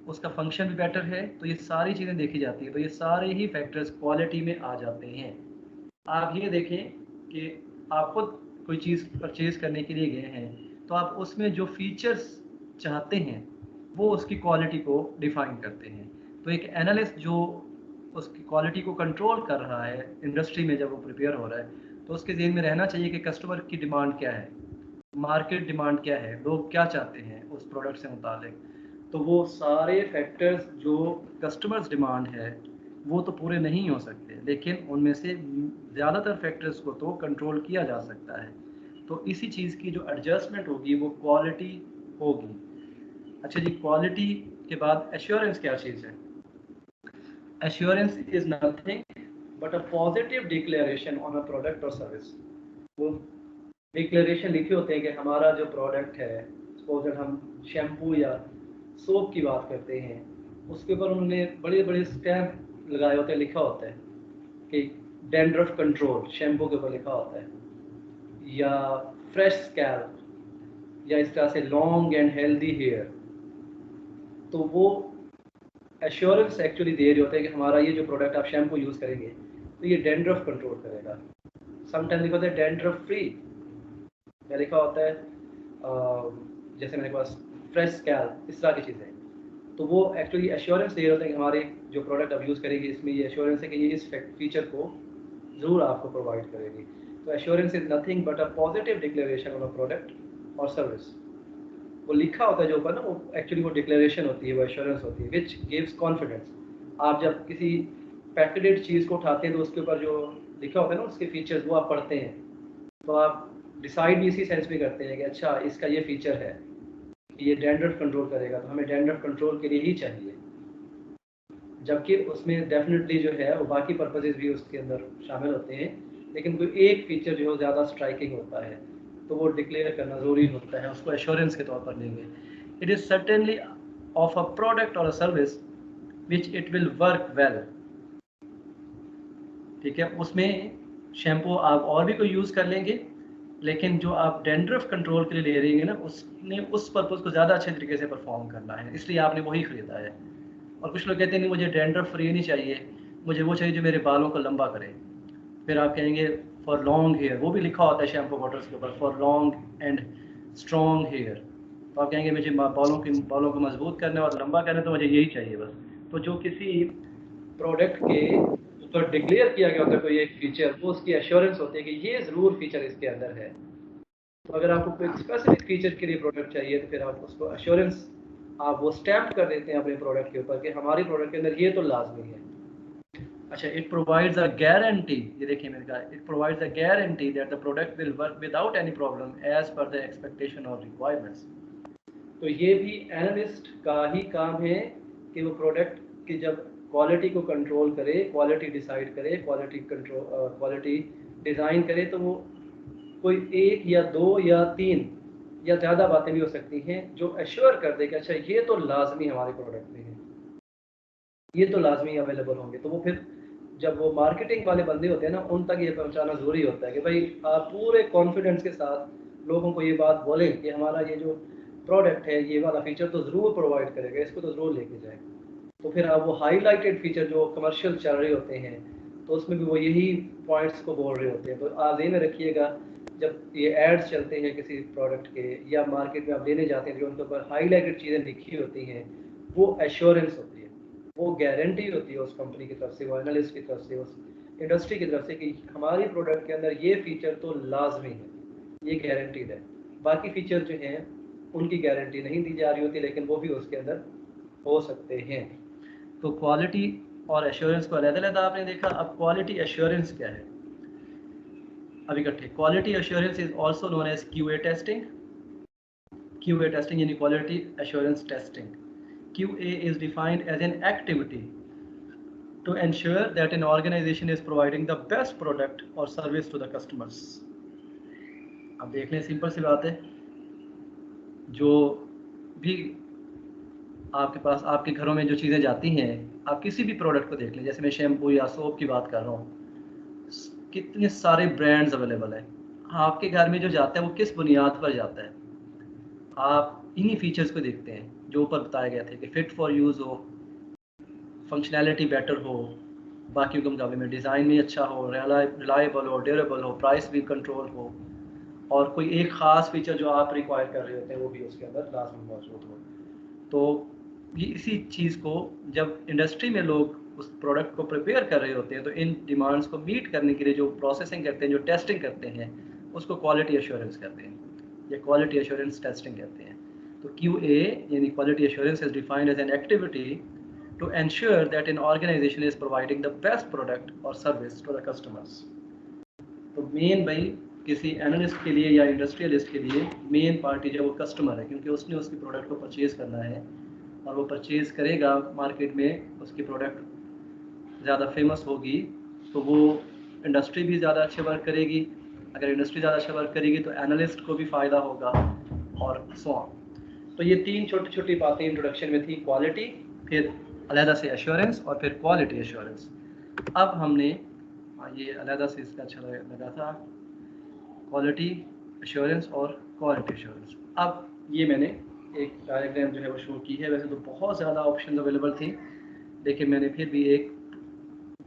Speaker 1: उसका फंक्शन भी बेटर है। तो ये सारी चीज़ें देखी जाती हैं। तो ये सारे ही फैक्टर्स क्वालिटी में आ जाते हैं। आप ये देखें कि आप खुद कोई चीज़ परचेज़ करने के लिए गए हैं, तो आप उसमें जो फीचर्स चाहते हैं वो उसकी क्वालिटी को डिफ़ाइन करते हैं। तो एक एनालिस्ट जो उसकी क्वालिटी को कंट्रोल कर रहा है इंडस्ट्री में, जब वो प्रिपेयर हो रहा है, तो उसके ज़हन में रहना चाहिए कि कस्टमर की डिमांड क्या है, मार्केट डिमांड क्या है, लोग क्या चाहते हैं उस प्रोडक्ट से मुतालिक। तो वो सारे फैक्टर्स जो कस्टमर्स डिमांड है वो तो पूरे नहीं हो सकते, लेकिन उनमें से ज़्यादातर फैक्टर्स को तो कंट्रोल किया जा सकता है। तो इसी चीज़ की जो एडजस्टमेंट होगी वो क्वालिटी होगी। अच्छा जी, क्वालिटी के बाद एश्योरेंस क्या चीज़ है। Assurance is nothing but a positive declaration on a product और सर्विस। वो डिक्लेरेशन लिखे होते हैं कि हमारा जो प्रोडक्ट है, सपोज हम शैम्पू या सोप की बात करते हैं, उसके ऊपर उन्होंने बड़े बड़े स्टैम्प लगाए होते हैं, लिखा होता है कि डैंड्रफ कंट्रोल शैम्पू के ऊपर लिखा होता है, या फ्रेश स्कैल्प, या इस तरह से लॉन्ग एंड हेल्दी हेयर। तो वो एश्योरेंस एक्चुअली दे रहे होते हैं कि हमारा ये जो प्रोडक्ट आप शैम्पू यूज़ करेंगे तो ये डैंड्रफ कंट्रोल करेगा। समटाइम लिखा होता है डैंड्रफ फ्री, या लिखा होता है जैसे मेरे पास फ्रेश स्कैल्प, इस तरह की चीज़ें। तो वो एक्चुअली एश्योरेंस दे रहे होते हैं कि हमारे जो प्रोडक्ट आप यूज़ करेंगे इसमें ये एश्योरेंस है कि ये इस फीचर को ज़रूर आपको प्रोवाइड करेगी। तो assurance is nothing but a positive declaration of a product और सर्विस। वो लिखा होता है जो ऊपर ना, वो एक्चुअली वो डिक्लेरेशन होती है, वो एश्योरेंस होती है विच गिव्स कॉन्फिडेंस। आप जब किसी पैकेटेड चीज़ को उठाते हैं तो उसके ऊपर जो लिखा होता है ना उसके फीचर्स वो आप पढ़ते हैं, तो आप डिसाइड भी इसी सेंस में करते हैं कि अच्छा इसका ये फीचर है कि ये डैंड्रफ कंट्रोल करेगा, तो हमें डैंड्रफ कंट्रोल के लिए ही चाहिए। जबकि उसमें डेफिनेटली जो है वो बाकी पर्पसेस भी उसके अंदर शामिल होते हैं, लेकिन कोई एक फीचर जो ज़्यादा स्ट्राइकिंग होता है तो वो डिक्लेयर करना ज़रूरी होता है, उसको एश्योरेंस के तौर पर लेंगे। It is certainly of a product or a service which it will work well. ठीक है, उसमें शैम्पू आप और भी कोई यूज़ कर लेंगे, लेकिन जो आप डैंड्रफ कंट्रोल के लिए ले रही हैं ना, उसने उस पर्पज़ को ज़्यादा अच्छे तरीके से परफॉर्म करना है, इसलिए आपने वही ख़रीदा है। और कुछ लोग कहते हैं नहीं मुझे डैंड्रफ फ्री नहीं चाहिए, मुझे वो चाहिए जो मेरे बालों को लंबा करे। फिर आप कहेंगे फॉर लॉन्ग हेयर, वो भी लिखा होता है शैम्पू बॉटल्स के ऊपर, for long and strong hair. तो आप कहेंगे मुझे बालों को मजबूत करना है और लंबा करना है, तो मुझे यही चाहिए बस। तो जो किसी प्रोडक्ट के ऊपर डिक्लेयर किया गया होता है कोई एक फीचर, वो उसकी एश्योरेंस होती है कि ये ज़रूर फीचर इसके अंदर है। तो अगर आपको कोई स्पेसिफिक फीचर के लिए प्रोडक्ट चाहिए तो फिर आप उसको एश्योरेंस आप वो स्टैम्प कर देते हैं अपने प्रोडक्ट के ऊपर कि हमारी प्रोडक्ट के अंदर ये तो लाजमी है। अच्छा, इट प्रोवाइड्स अ गारंटी, ये देखिए मैंने कहा it provides a guarantee that the product will work without any problem as per the expectation और रिक्वायरमेंट्स। तो ये भी एनालिस्ट का ही काम है कि वो प्रोडक्ट की जब क्वालिटी को कंट्रोल करे, क्वालिटी डिसाइड करे, क्वालिटी डिज़ाइन करे, तो वो कोई एक या दो या तीन या ज़्यादा बातें भी हो सकती हैं जो एश्योर कर दे कि अच्छा ये तो लाजमी हमारे प्रोडक्ट में है, ये तो लाजमी अवेलेबल होंगे। तो वो फिर जब वो मार्केटिंग वाले बंदे होते हैं ना, उन तक ये पहुंचाना ज़रूरी होता है कि भाई आप पूरे कॉन्फिडेंस के साथ लोगों को ये बात बोलें कि हमारा ये जो प्रोडक्ट है ये वाला फीचर तो ज़रूर प्रोवाइड करेगा, इसको तो ज़रूर लेके जाए। तो फिर आप वो हाईलाइटेड फीचर जो कमर्शियल चल रहे होते हैं तो उसमें भी वो यही पॉइंट्स को बोल रहे होते हैं। तो आप ध्यान में रखिएगा जब ये एड्स चलते हैं किसी प्रोडक्ट के या मार्केट में आप लेने जाते हैं, जो उनके ऊपर हाईलाइटेड चीज़ें लिखी होती हैं वो एश्योरेंस होती है, वो गारंटी होती है उस कंपनी की तरफ से, वो एनालिस्ट की तरफ से, उस इंडस्ट्री की तरफ से कि हमारी प्रोडक्ट के अंदर ये फीचर तो लाजमी है, ये गारंटीड है। बाकी फीचर जो हैं उनकी गारंटी नहीं दी जा रही होती, लेकिन वो भी उसके अंदर हो सकते हैं। तो क्वालिटी और एश्योरेंस को अलग-अलग आपने देखा। अब क्वालिटी एश्योरेंस क्या है, अब इकट्ठे। Quality assurance is also known as QA testing. QA testing यानी quality assurance testing. QA is defined as an activity to ensure that an organization is providing the best product or service to the customers। अब देख लें, simple सी बात है, जो भी आपके पास आपके घरों में जो चीज़ें जाती हैं, आप किसी भी प्रोडक्ट को देख लें, जैसे मैं शैम्पू या सोप की बात कर रहा हूँ, कितने सारे ब्रांड्स अवेलेबल हैं। आपके घर में जो जाता है वो किस बुनियाद पर जाता है, आप इन्हीं फीचर्स को देखते हैं जो ऊपर बताए गए थे कि फिट फॉर यूज़ हो, फंक्शनैलिटी बेटर हो, बाकी के मुकाबले में डिज़ाइन भी अच्छा हो, रिलायबल हो, ड्यूरेबल हो, प्राइस भी कंट्रोल हो, और कोई एक ख़ास फीचर जो आप रिक्वायर कर रहे होते हैं वो भी उसके अंदर लाजमी मौजूद हो। तो ये इसी चीज़ को जब इंडस्ट्री में लोग उस प्रोडक्ट को प्रिपेयर कर रहे होते हैं तो इन डिमांड्स को मीट करने के लिए जो प्रोसेसिंग करते हैं, जो टेस्टिंग करते हैं, उसको क्वालिटी एश्योरेंस कहते हैं या क्वालिटी एश्योरेंस टेस्टिंग कहते हैं। तो QA यानी quality assurance is defined as an activity to ensure that an organization is providing the best product or service to the customers। तो मेन भाई किसी एनालिस्ट के लिए या इंडस्ट्रियलिस्ट के लिए मेन पार्टी जो वो कस्टमर है, क्योंकि उसने उसकी प्रोडक्ट को परचेज करना है और वो परचेज करेगा मार्केट में, उसकी प्रोडक्ट ज़्यादा फेमस होगी तो वो इंडस्ट्री भी ज़्यादा अच्छे वर्क करेगी। अगर इंडस्ट्री ज़्यादा अच्छा वर्क करेगी तो एनालिस्ट को भी फ़ायदा होगा और सो ऑन। तो ये 3 छोटी छोटी बातें इंट्रोडक्शन में थी, क्वालिटी, फिर अलहदा से एश्योरेंस और फिर क्वालिटी एश्योरेंस। अब हमने ये अलहदा से इसका अच्छा लगा था, क्वालिटी एश्योरेंस और क्वालिटी एश्योरेंस। अब ये मैंने एक डायग्राम जो है वो शो की है। वैसे तो बहुत ज़्यादा ऑप्शन अवेलेबल थी, लेकिन मैंने फिर भी एक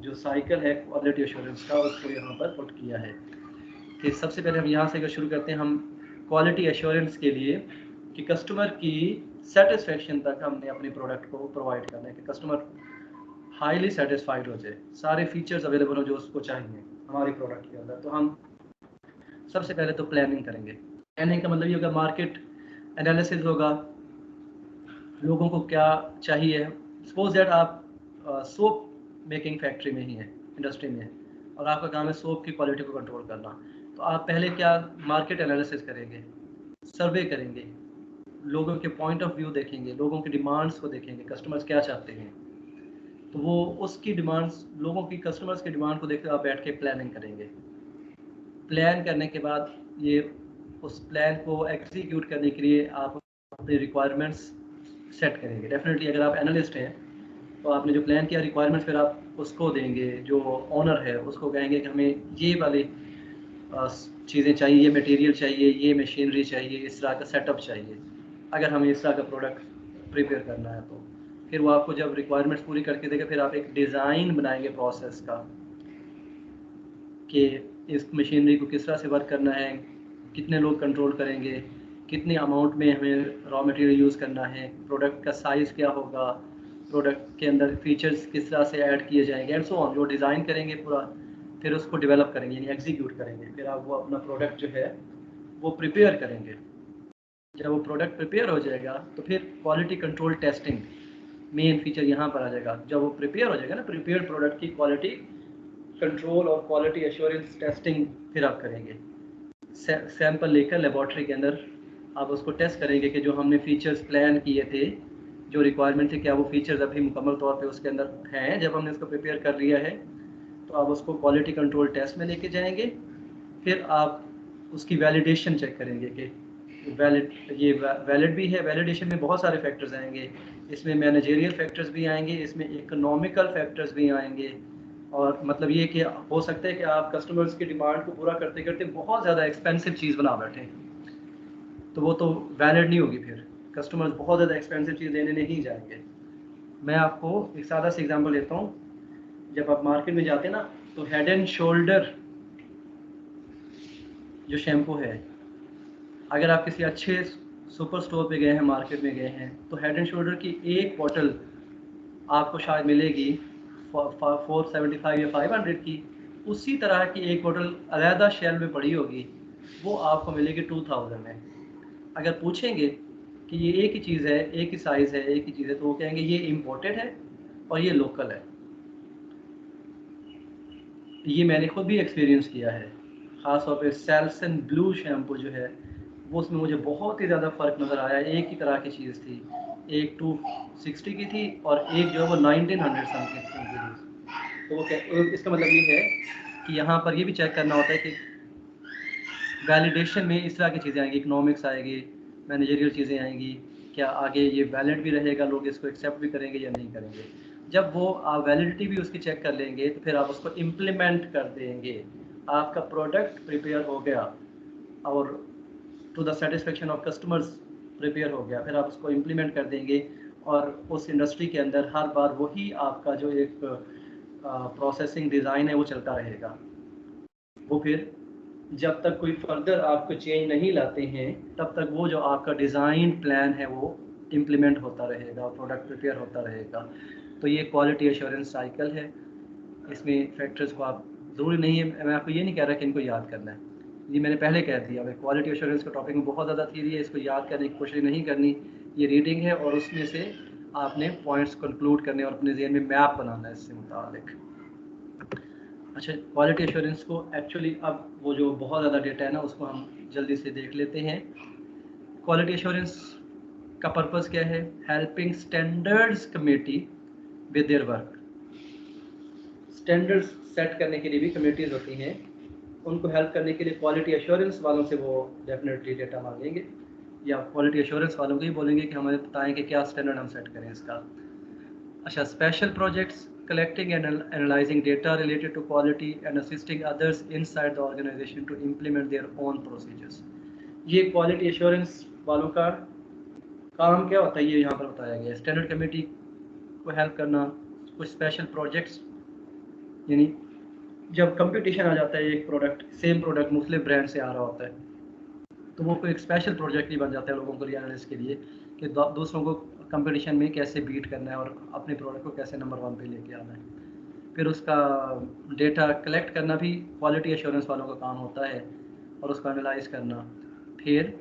Speaker 1: जो साइकिल है क्वालिटी एश्योरेंस का उसको यहाँ पर पुट किया है कि सबसे पहले हम यहाँ से अगर शुरू करते हैं, हम क्वालिटी एश्योरेंस के लिए कि कस्टमर की सेटिस्फेक्शन तक हमने अपने प्रोडक्ट को प्रोवाइड करना है कि कस्टमर हाईली सेटिस्फाइड हो जाए, सारे फीचर्स अवेलेबल हो जो उसको चाहिए हमारे प्रोडक्ट के अंदर। तो हम सबसे पहले तो प्लानिंग करेंगे। प्लानिंग का मतलब ये होगा मार्केट एनालिसिस होगा, लोगों को क्या चाहिए। सपोज दैट आप सोप मेकिंग फैक्ट्री में ही है, इंडस्ट्री में है, और आपका काम है सोप की क्वालिटी को कंट्रोल करना। तो आप पहले क्या मार्केट एनालिसिस करेंगे, सर्वे करेंगे, लोगों के पॉइंट ऑफ व्यू देखेंगे, लोगों की डिमांड्स को देखेंगे, कस्टमर्स क्या चाहते हैं। तो वो उसकी डिमांड्स, लोगों की, कस्टमर्स की डिमांड को देखकर आप बैठ के प्लानिंग करेंगे। प्लान करने के बाद ये उस प्लान को एग्जीक्यूट करने के लिए आप अपने रिक्वायरमेंट्स सेट करेंगे। डेफिनेटली अगर आप एनालिस्ट हैं तो आपने जो प्लान किया रिक्वायरमेंट्स फिर आप उसको देंगे, जो ओनर है उसको कहेंगे कि हमें ये वाली चीज़ें चाहिए, ये मटेरियल चाहिए, ये मशीनरी चाहिए, इस तरह का सेटअप चाहिए। अगर हमें इस तरह का प्रोडक्ट प्रिपेयर करना है तो फिर वो आपको जब रिक्वायरमेंट्स पूरी करके देगा, फिर आप एक डिज़ाइन बनाएंगे प्रोसेस का कि इस मशीनरी को किस तरह से वर्क करना है, कितने लोग कंट्रोल करेंगे, कितने अमाउंट में हमें रॉ मटेरियल यूज़ करना है, प्रोडक्ट का साइज़ क्या होगा, प्रोडक्ट के अंदर फीचर्स किस तरह से ऐड किए जाएंगे एंड सो ऑन। जो डिज़ाइन करेंगे पूरा, फिर उसको डेवलप करेंगे यानी एग्जीक्यूट करेंगे। फिर आप वो अपना प्रोडक्ट जो है वो प्रिपेयर करेंगे। जब वो प्रोडक्ट प्रिपेयर हो जाएगा तो फिर quality control testing main feature यहाँ पर आ जाएगा। जब वो प्रिपेयर हो जाएगा ना, प्रिपेयर प्रोडक्ट की क्वालिटी कंट्रोल और क्वालिटी एश्योरेंस टेस्टिंग फिर आप करेंगे। सैंपल लेकर लेबॉर्ट्री के अंदर आप उसको टेस्ट करेंगे कि जो हमने फीचर्स प्लान किए थे, जो रिक्वायरमेंट थी, क्या वो फीचर्स अभी मुकम्मल तौर पे उसके अंदर हैं। जब हमने उसको प्रिपेयर कर लिया है तो आप उसको क्वालिटी कंट्रोल टेस्ट में लेके जाएंगे। फिर आप उसकी वैलिडेशन चेक करेंगे कि वैलिड भी है। वैलिडेशन में बहुत सारे फैक्टर्स आएंगे, इसमें मैनेजेरियल फैक्टर्स भी आएंगे, इसमें इकोनॉमिकल फैक्टर्स भी आएंगे। और मतलब ये कि हो सकता है कि आप कस्टमर्स की डिमांड को पूरा करते करते बहुत ज़्यादा एक्सपेंसिव चीज़ बना बैठे, तो वो तो वैलिड नहीं होगी। फिर कस्टमर्स बहुत ज़्यादा एक्सपेंसिव चीज़ लेने नहीं जाएंगे। मैं आपको एक सादा सा एग्जांपल देता हूँ। जब आप मार्केट में जाते हैं ना, तो हेड एंड शोल्डर जो शैम्पू है, अगर आप किसी अच्छे सुपर स्टोर पे गए हैं, मार्केट में गए हैं, तो हेड एंड शोल्डर की एक बॉटल आपको शायद मिलेगी 475 या 500 की। उसी तरह की एक बॉटल अलहदा शेल में पड़ी होगी, वो आपको मिलेगी 2000 में। अगर पूछेंगे कि ये एक ही चीज़ है, एक ही साइज़ है, एक ही चीज़ है, तो वो कहेंगे ये इम्पोर्टेड है और ये लोकल है। ये मैंने खुद भी एक्सपीरियंस किया है। ख़ास तौर पे सेल्सन ब्लू शैम्पू जो है वो, उसमें मुझे बहुत ही ज़्यादा फ़र्क नज़र आया। एक ही तरह की चीज़ थी, एक 260 की थी और एक जो है वो 1900 समथिंग की थी। तो वो इसका मतलब ये है कि यहाँ पर ये भी चेक करना होता है कि वैलिडेशन में इस तरह की चीज़ें आएंगी, इकोनॉमिक्स आएगी, मैनेजरियल चीज़ें आएंगी, क्या आगे ये वैलिड भी रहेगा, लोग इसको एक्सेप्ट भी करेंगे या नहीं करेंगे। जब वो आप वैलिडिटी भी उसकी चेक कर लेंगे तो फिर आप उसको इम्प्लीमेंट कर देंगे। आपका प्रोडक्ट प्रिपेयर हो गया और to the satisfaction of customers prepare हो गया, फिर आप उसको इम्प्लीमेंट कर देंगे। और उस इंडस्ट्री के अंदर हर बार वही आपका जो एक प्रोसेसिंग डिज़ाइन है वो चलता रहेगा। वो फिर जब तक कोई फर्दर आपको चेंज नहीं लाते हैं, तब तक वो जो आपका डिज़ाइन प्लान है वो इम्प्लीमेंट होता रहेगा, प्रोडक्ट प्रिपेयर होता रहेगा। तो ये क्वालिटी एश्योरेंस साइकिल है। इसमें फैक्टर्स को आप ज़रूरी नहीं है, मैं आपको ये नहीं कह रहा कि इनको याद करना है, ये मैंने पहले कह दिया। भाई क्वालिटी एश्योरेंस का टॉपिक में बहुत ज़्यादा थ्योरी है, इसको याद करने की कोशिश नहीं करनी। ये रीडिंग है और उसमें से आपने पॉइंट्स कंक्लूड करने और अपने ज़हन में मैप बनाना है इससे मुतालिक। अच्छा, क्वालिटी एश्योरेंस को एक्चुअली अब वो जो बहुत ज़्यादा डेटा है ना, उसको हम जल्दी से देख लेते हैं। क्वालिटी एश्योरेंस का पर्पस क्या है? Helping standards committee with their work. Standards set करने के लिए भी कमेटीज़ होती हैं, उनको हेल्प करने के लिए क्वालिटी एश्योरेंस वालों से वो डेफिनेटली डेटा मांगेंगे। या क्वालिटी एश्योरेंस वालों को ही बोलेंगे कि हमें बताएं कि क्या स्टैंडर्ड हम सेट करें इसका। अच्छा, special projects collecting and analyzing data related to quality and assisting others inside the organization to implement their own procedures। ये क्वालिटी एश्योरेंस वालों का काम क्या होता है ये यहाँ पर बताया गया है। स्टैंडर्ड कमेटी को हेल्प करना, कुछ स्पेशल प्रोजेक्ट्स, यानी जब कंपटीशन आ जाता है एक प्रोडक्ट, सेम प्रोडक्ट मुख्तलिफ ब्रांड से आ रहा होता है, तो वो कोई एक स्पेशल प्रोजेक्ट ही बन जाता है लोगों को, एनालिस्ट के लिए, कि दूसरों को कंपटीशन में कैसे बीट करना है और अपने प्रोडक्ट को कैसे नंबर 1 पे लेके आना है। फिर उसका डेटा कलेक्ट करना भी क्वालिटी एश्योरेंस वालों का काम होता है और उसको एनालाइज करना। फिर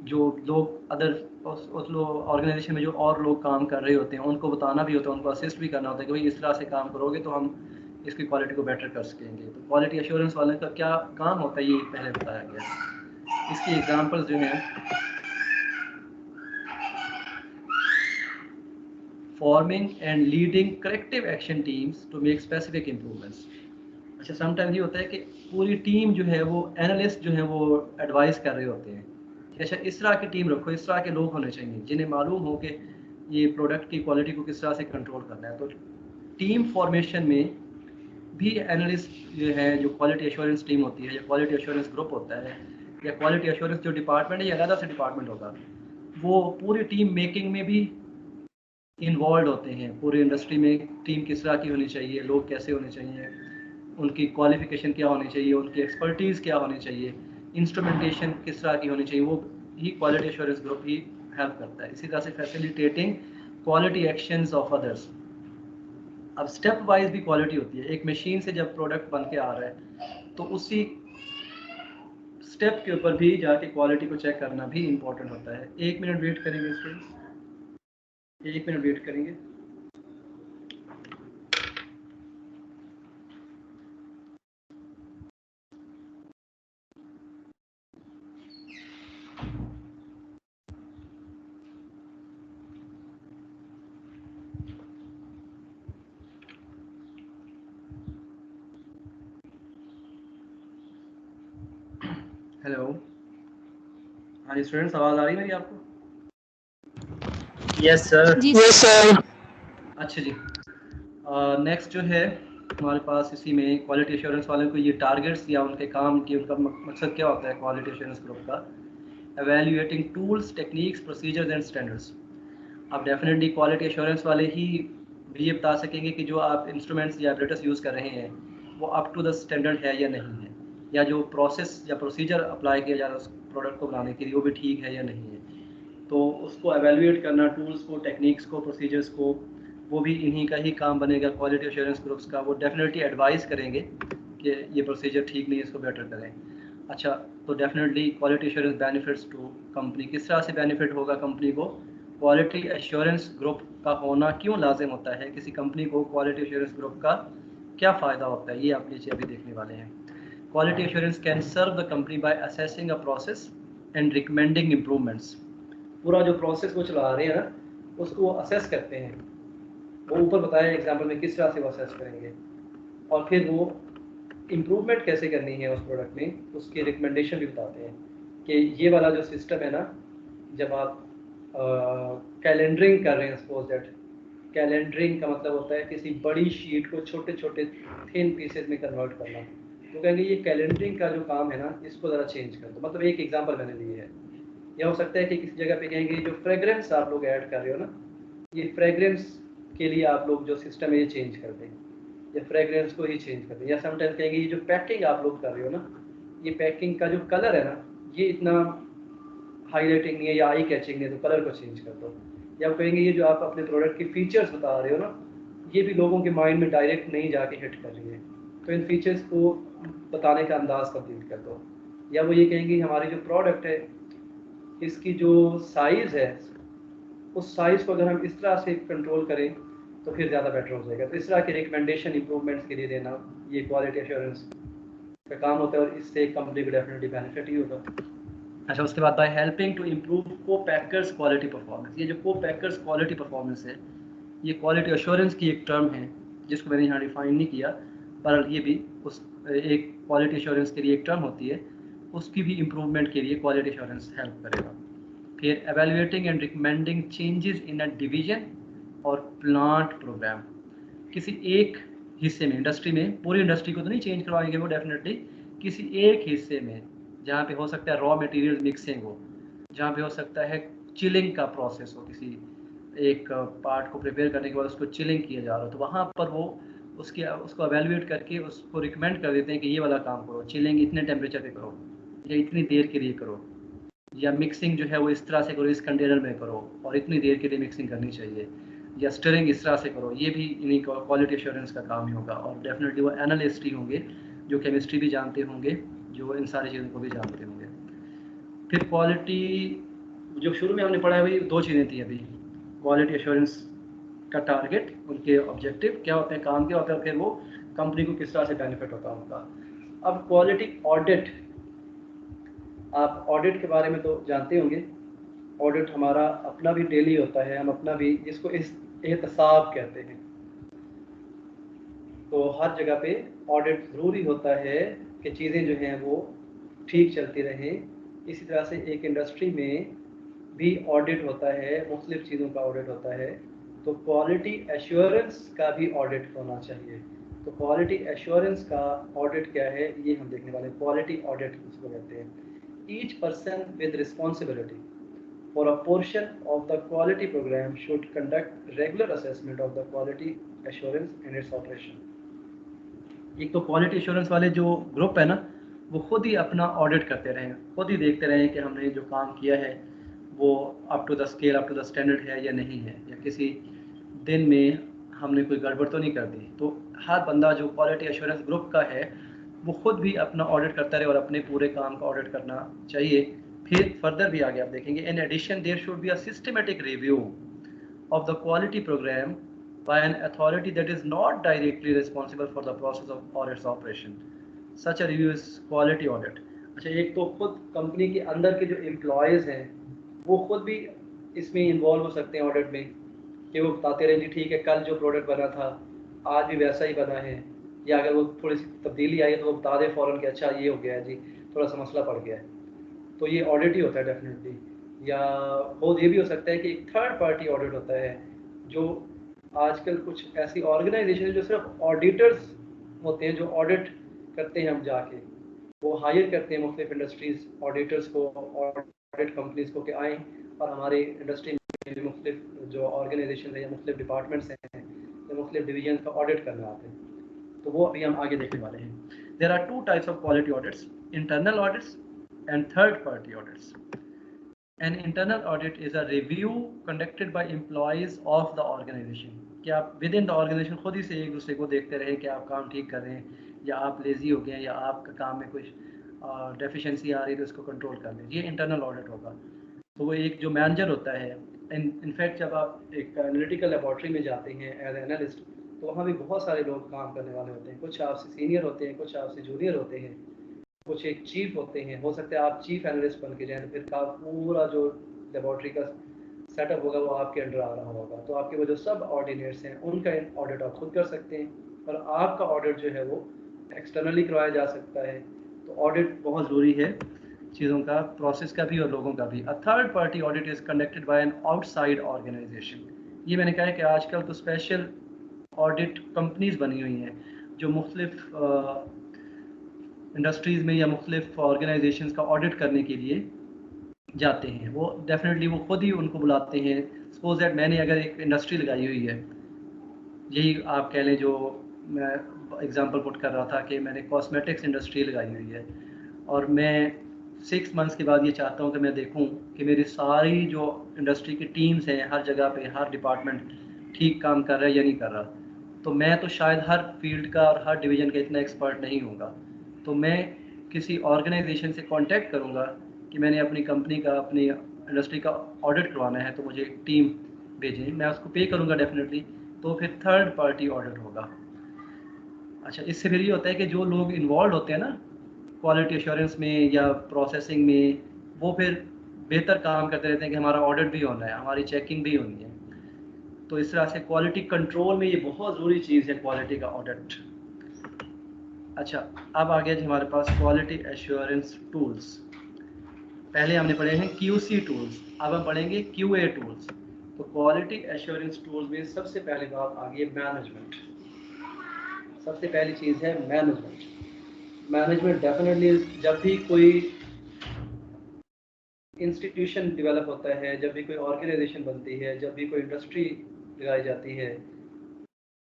Speaker 1: जो लोग अदर उस ऑर्गेनाइजेशन में जो और लोग काम कर रहे होते हैं उनको बताना भी होता है, उनको असिस्ट भी करना होता है कि भाई इस तरह से काम करोगे तो हम इसकी क्वालिटी को बेटर कर सकेंगे। तो क्वालिटी एश्योरेंस वाले का क्या काम होता है ये पहले बताया गया। इसकी एग्जांपल्स जो हैं, forming and leading corrective action teams to make specific improvements. अच्छा, समटाइम्स ये होता है कि पूरी टीम जो है वो एनालिस्ट जो है वो एडवाइस कर रहे होते हैं कि अच्छा इस तरह की टीम रखो, इस तरह के लोग होने चाहिए जिन्हें मालूम हो कि ये प्रोडक्ट की क्वालिटी को किस तरह से कंट्रोल करना है। तो टीम फॉर्मेशन में भी एनालिस्ट जो है, जो क्वालिटी एश्योरेंस टीम होती है या क्वालिटी एश्योरेंस ग्रुप होता है या क्वालिटी एश्योरेंस जो डिपार्टमेंट है या अलग से डिपार्टमेंट होगा, वो पूरी टीम मेकिंग में भी इन्वॉल्व होते हैं। पूरी इंडस्ट्री में टीम किस तरह की होनी चाहिए, लोग कैसे होने चाहिए, उनकी क्वालिफिकेशन क्या होनी चाहिए, उनकी एक्सपर्टीज़ क्या होनी चाहिए, इंस्ट्रूमेंटेशन किस तरह की होनी चाहिए, वो ही क्वालिटी एश्योरेंस ग्रुप ही हेल्प करता है। इसी तरह से facilitating quality actions of others. अब स्टेप वाइज भी क्वालिटी होती है। एक मशीन से जब प्रोडक्ट बन के आ रहा है तो उसी स्टेप के ऊपर भी जाके क्वालिटी को चेक करना भी इम्पोर्टेंट होता है। 1 मिनट वेट करेंगे स्टूडेंट्स, 1 मिनट वेट करेंगे। हेलो, हाँ जी स्टूडेंट्स, आवाज़ आ रही है मेरी आपको?
Speaker 2: Yes sir.
Speaker 4: Yes sir.
Speaker 1: अच्छा जी, नेक्स्ट जो है हमारे पास इसी में क्वालिटी एश्योरेंस वाले को ये टारगेट्स या उनके काम की, उनका मकसद क्या होता है क्वालिटी एश्योरेंस ग्रुप का। Evaluating tools, techniques, procedures and standards. अब डेफिनेटली क्वालिटी एश्योरेंस वाले ही भी ये बता सकेंगे कि जो आप इंस्ट्रूमेंट्स या एपरेटस यूज़ कर रहे हैं वो अप टू द स्टैंडर्ड है या नहीं है, या जो प्रोसेस या प्रोसीजर अप्लाई किया जा रहा है उस प्रोडक्ट को बनाने के लिए वो भी ठीक है या नहीं है। तो उसको एवेल्युएट करना, टूल्स को, टेक्निक्स को, प्रोसीजर्स को, वो भी इन्हीं का ही काम बनेगा क्वालिटी एश्योरेंस ग्रुप्स का। वो डेफिनेटली एडवाइस करेंगे कि ये प्रोसीजर ठीक नहीं है, इसको बेटर करें। अच्छा, तो definitely quality assurance benefits to company, किस तरह से बेनिफिट होगा कंपनी को? क्वालिटी एश्योरेंस ग्रुप का होना क्यों लाजिम होता है, किसी कंपनी को क्वालिटी एश्योरेंस ग्रुप का क्या फ़ायदा होता है, ये आप नीचे अभी देखने वाले हैं। Quality assurance can serve the company by assessing a process and recommending improvements. पूरा जो प्रोसेस वो चला रहे हैं ना, उसको वो असेस करते हैं। वो ऊपर बताया एग्जाम्पल में किस तरह से वो असेस करेंगे, और फिर वो इम्प्रूवमेंट कैसे करनी है उस प्रोडक्ट में, उसकी रिकमेंडेशन भी बताते हैं कि ये वाला जो सिस्टम है ना, जब आप कैलेंडरिंग कर रहे हैं, सपोज दैट कैलेंडरिंग का मतलब होता है किसी बड़ी शीट को छोटे छोटे थिन पीसेज में कन्वर्ट करना। तो कहेंगे ये कैलेंडरिंग का जो काम है ना, इसको ज़रा चेंज कर दो। मतलब एक एग्जांपल मैंने लिए है। या हो सकता है कि किसी जगह पे कहेंगे जो फ्रेगरेंस आप लोग ऐड कर रहे हो ना, ये फ्रेगरेंस के लिए आप लोग जो सिस्टम है ये चेंज कर दें, या फ्रेगरेंस को ही चेंज कर दें। या समटाइम्स कहेंगे ये जो पैकिंग आप लोग कर रहे हो ना, ये पैकिंग का जो कलर है ना, ये इतना हाईलाइटिंग नहीं है या आई कैचिंग नहीं है, तो कलर को चेंज कर दो। या कहेंगे ये जो आप अपने प्रोडक्ट के फीचर्स बता रहे हो ना, ये भी लोगों के माइंड में डायरेक्ट नहीं जाके हिट कर रही है, तो इन फीचर्स को बताने का अंदाज़ तब्दील कर दो। या वो ये कहेंगे हमारी जो प्रोडक्ट है इसकी जो साइज़ है, उस साइज़ को अगर हम इस तरह से कंट्रोल करें तो फिर ज़्यादा बेटर हो जाएगा। तो इस तरह के रिकमेंडेशन इंप्रूवमेंट्स के लिए देना, ये क्वालिटी एश्योरेंस का काम होता है, और इससे कंपनी को डेफिनेटली बेनिफिट ही होगा। अच्छा, उसके बाद बाय हेल्पिंग टू इम्प्रूव को पैकर्स क्वालिटी परफॉर्मेंस। ये जो को पैकर्स क्वालिटी परफॉर्मेंस है, ये क्वालिटी एश्योरेंस की एक टर्म है जिसको मैंने यहाँ डिफाइन नहीं किया, पर ये भी उस एक क्वालिटी एश्योरेंस के लिए एक टर्म होती है, उसकी भी इम्प्रूवमेंट के लिए क्वालिटी एश्योरेंस हेल्प करेगा। फिर evaluating and recommending changes in a division और प्लांट प्रोग्राम। किसी एक हिस्से में, इंडस्ट्री में पूरी इंडस्ट्री को तो नहीं चेंज करवाएंगे वो डेफिनेटली, किसी एक हिस्से में जहाँ पे हो सकता है रॉ मटेरियल मिक्सिंग हो, जहाँ पे हो सकता है चिलिंग का प्रोसेस हो, किसी एक पार्ट को प्रिपेयर करने के बाद उसको चिलिंग किया जा रहा हो, तो वहाँ पर वो उसको एवेल्युएट करके उसको रिकमेंड कर देते हैं कि ये वाला काम करो, चिलिंग इतने टेम्परेचर पे करो या इतनी देर के लिए करो, या मिक्सिंग जो है वो इस तरह से करो, इस कंटेनर में करो और इतनी देर के लिए मिक्सिंग करनी चाहिए, या स्टरिंग इस तरह से करो। ये भी इन्हीं क्वालिटी एश्योरेंस का काम ही होगा। और डेफिनेटली वो एनालिस्ट ही होंगे जो केमिस्ट्री भी जानते होंगे, जो इन सारी चीज़ों को भी जानते होंगे। फिर क्वालिटी, जो शुरू में हमने पढ़ा है वही दो चीज़ें थी अभी, क्वालिटी एश्योरेंस का टारगेट, उनके ऑब्जेक्टिव क्या होते हैं, काम क्या होता है, फिर वो कंपनी को किस तरह से बेनिफिट होता है उनका। अब क्वालिटी ऑडिट, आप ऑडिट के बारे में तो जानते होंगे। ऑडिट हमारा अपना भी डेली होता है, हम अपना भी, जिसको इस एहतसाब कहते हैं। तो हर जगह पे ऑडिट ज़रूरी होता है कि चीज़ें जो हैं वो ठीक चलती रहें। इसी तरह से एक इंडस्ट्री में भी ऑडिट होता है, मुख्तलिफ़ चीज़ों का ऑडिट होता है, तो क्वालिटी एश्योरेंस का भी ऑडिट होना चाहिए। तो क्वालिटी एश्योरेंस का ऑडिट क्या है ये हम देखने वाले हैं। क्वालिटी ऑडिट इसको कहते हैं। Each person with responsibility for a portion of the quality program should conduct regular assessment of the quality assurance and its operation. एक तो क्वालिटी एश्योरेंस वाले जो ग्रुप है ना, वो खुद ही अपना ऑडिट करते रहें, खुद ही देखते रहें कि हमने जो काम किया है वो up to the scale, up to the standard है या नहीं है, या किसी दिन में हमने कोई गड़बड़ तो नहीं कर दी। तो हर बंदा जो क्वालिटी एश्योरेंस ग्रुप का है वो खुद भी अपना ऑडिट करता रहे और अपने पूरे काम का ऑडिट करना चाहिए। फिर फर्दर भी आगे आप देखेंगे, in addition there should be a systematic review of the quality program by an authority that is not directly responsible for the process of or its operation. Such a review is quality audit. अच्छा, एक तो खुद company के अंदर के जो employees हैं वो खुद भी इसमें इन्वॉल्व हो सकते हैं ऑडिट में, कि वो बताते रहें जी ठीक है कल जो प्रोडक्ट बना था आज भी वैसा ही बना है, या अगर वो थोड़ी सी तब्दीली आई है तो वो बता दें फ़ौरन कि अच्छा ये हो गया है जी, थोड़ा सा मसला पड़ गया है। तो ये ऑडिट ही होता है डेफिनेटली। या बहुत ये भी हो सकता है कि एक थर्ड पार्टी ऑडिट होता है, जो आजकल कुछ ऐसी ऑर्गेनाइजेशन है जो सिर्फ ऑडिटर्स होते हैं, जो ऑडिट करते हैं, हम जाके वो हायर करते हैं मुख्तलिफ इंडस्ट्रीज़ ऑडिटर्स को, ऑडिट कंपनीज को, कि आएँ और हमारे इंडस्ट्री में मुख्तलिफ जो ऑर्गेनाइजेशन है या मुख्तलिफ डिपार्टमेंट्स हैं या मुख्तलिफ डिवीजन का ऑडिट करना आते हैं। तो वो अभी हम आगे देखने वाले हैं। There are two types of quality audits, internal audits and third party audits. An internal audit is a review conducted by employees of the organization. कि आप विद इन द ऑर्गेनाइजेशन खुद ही से एक दूसरे को देखते रहे कि आप काम ठीक कर रहे हैं या आप लेजी हो गए हैं या आपका काम में कुछ डेफिशिएंसी आ रही है तो उसको कंट्रोल कर लें, ये इंटरनल ऑडिट होगा। तो वो एक जो मैनेजर होता है, इनफैक्ट जब आप एक एनालिटिकल लेबॉर्ट्री में जाते हैं एज एनालिस्ट, तो वहाँ भी बहुत सारे लोग काम करने वाले होते हैं, कुछ आपसे सीनियर होते हैं, कुछ आपसे जूनियर होते हैं, कुछ एक चीफ होते हैं। हो सकता है आप चीफ एनालिस्ट बन के जाएँ तो फिर का पूरा जो लेबॉर्ट्री का सेटअप होगा वो आपके अंडर आ रहा होगा। तो आपके वो जो सब ऑर्डिनेट्स हैं उनका ऑडिट आप खुद कर सकते हैं, और आपका ऑडिट जो है वो एक्सटर्नली करवाया जा सकता है। तो ऑडिट बहुत ज़रूरी है, चीज़ों का, प्रोसेस का भी और लोगों का भी। A third party audit is conducted by an outside organization. ये मैंने कहा है कि आजकल तो स्पेशल ऑडिट कंपनीज बनी हुई हैं जो मुख्तलिफ इंडस्ट्रीज़ में या मुख्तलिफ ऑर्गेनाइजेशंस का ऑडिट करने के लिए जाते हैं। वो डेफिनेटली वो खुद ही उनको बुलाते हैं। सपोज दैट मैंने अगर एक इंडस्ट्री लगाई हुई है, यही आप कह लें, जो मैं एग्जांपल पुट कर रहा था कि मैंने कॉस्मेटिक्स इंडस्ट्री लगाई हुई है, और मैं 6 मंथ्स के बाद ये चाहता हूँ कि मैं देखूँ कि मेरी सारी जो इंडस्ट्री की टीम्स हैं हर जगह पे, हर डिपार्टमेंट ठीक काम कर रहा है या नहीं कर रहा। तो मैं तो शायद हर फील्ड का और हर डिवीज़न का इतना एक्सपर्ट नहीं होगा, तो मैं किसी ऑर्गेनाइजेशन से कांटेक्ट करूँगा कि मैंने अपनी कंपनी का, अपनी इंडस्ट्री का ऑडिट करवाना है, तो मुझे एक टीम भेजें, मैं उसको पे करूँगा डेफिनेटली, तो फिर थर्ड पार्टी ऑडिट होगा। अच्छा, इससे फिर ये होता है कि जो लोग इन्वॉल्व होते हैं ना क्वालिटी एश्योरेंस में या प्रोसेसिंग में, वो फिर बेहतर काम करते रहते हैं कि हमारा ऑडिट भी होना है, हमारी चेकिंग भी होनी है। तो इस तरह से क्वालिटी कंट्रोल में ये बहुत ज़रूरी चीज़ है, क्वालिटी का ऑडिट। अच्छा, अब आ गया जी हमारे पास क्वालिटी एश्योरेंस टूल्स। पहले हमने पढ़े हैं QC टूल्स, अब हम पढ़ेंगे QA टूल्स। तो क्वालिटी एश्योरेंस टूल्स में सबसे पहली बात आ गई है मैनेजमेंट। सबसे पहली चीज़ है मैनेजमेंट। मैनेजमेंट डेफिनेटली जब भी कोई इंस्टीट्यूशन डेवलप होता है, जब भी कोई ऑर्गेनाइजेशन बनती है, जब भी कोई इंडस्ट्री लगाई जाती है,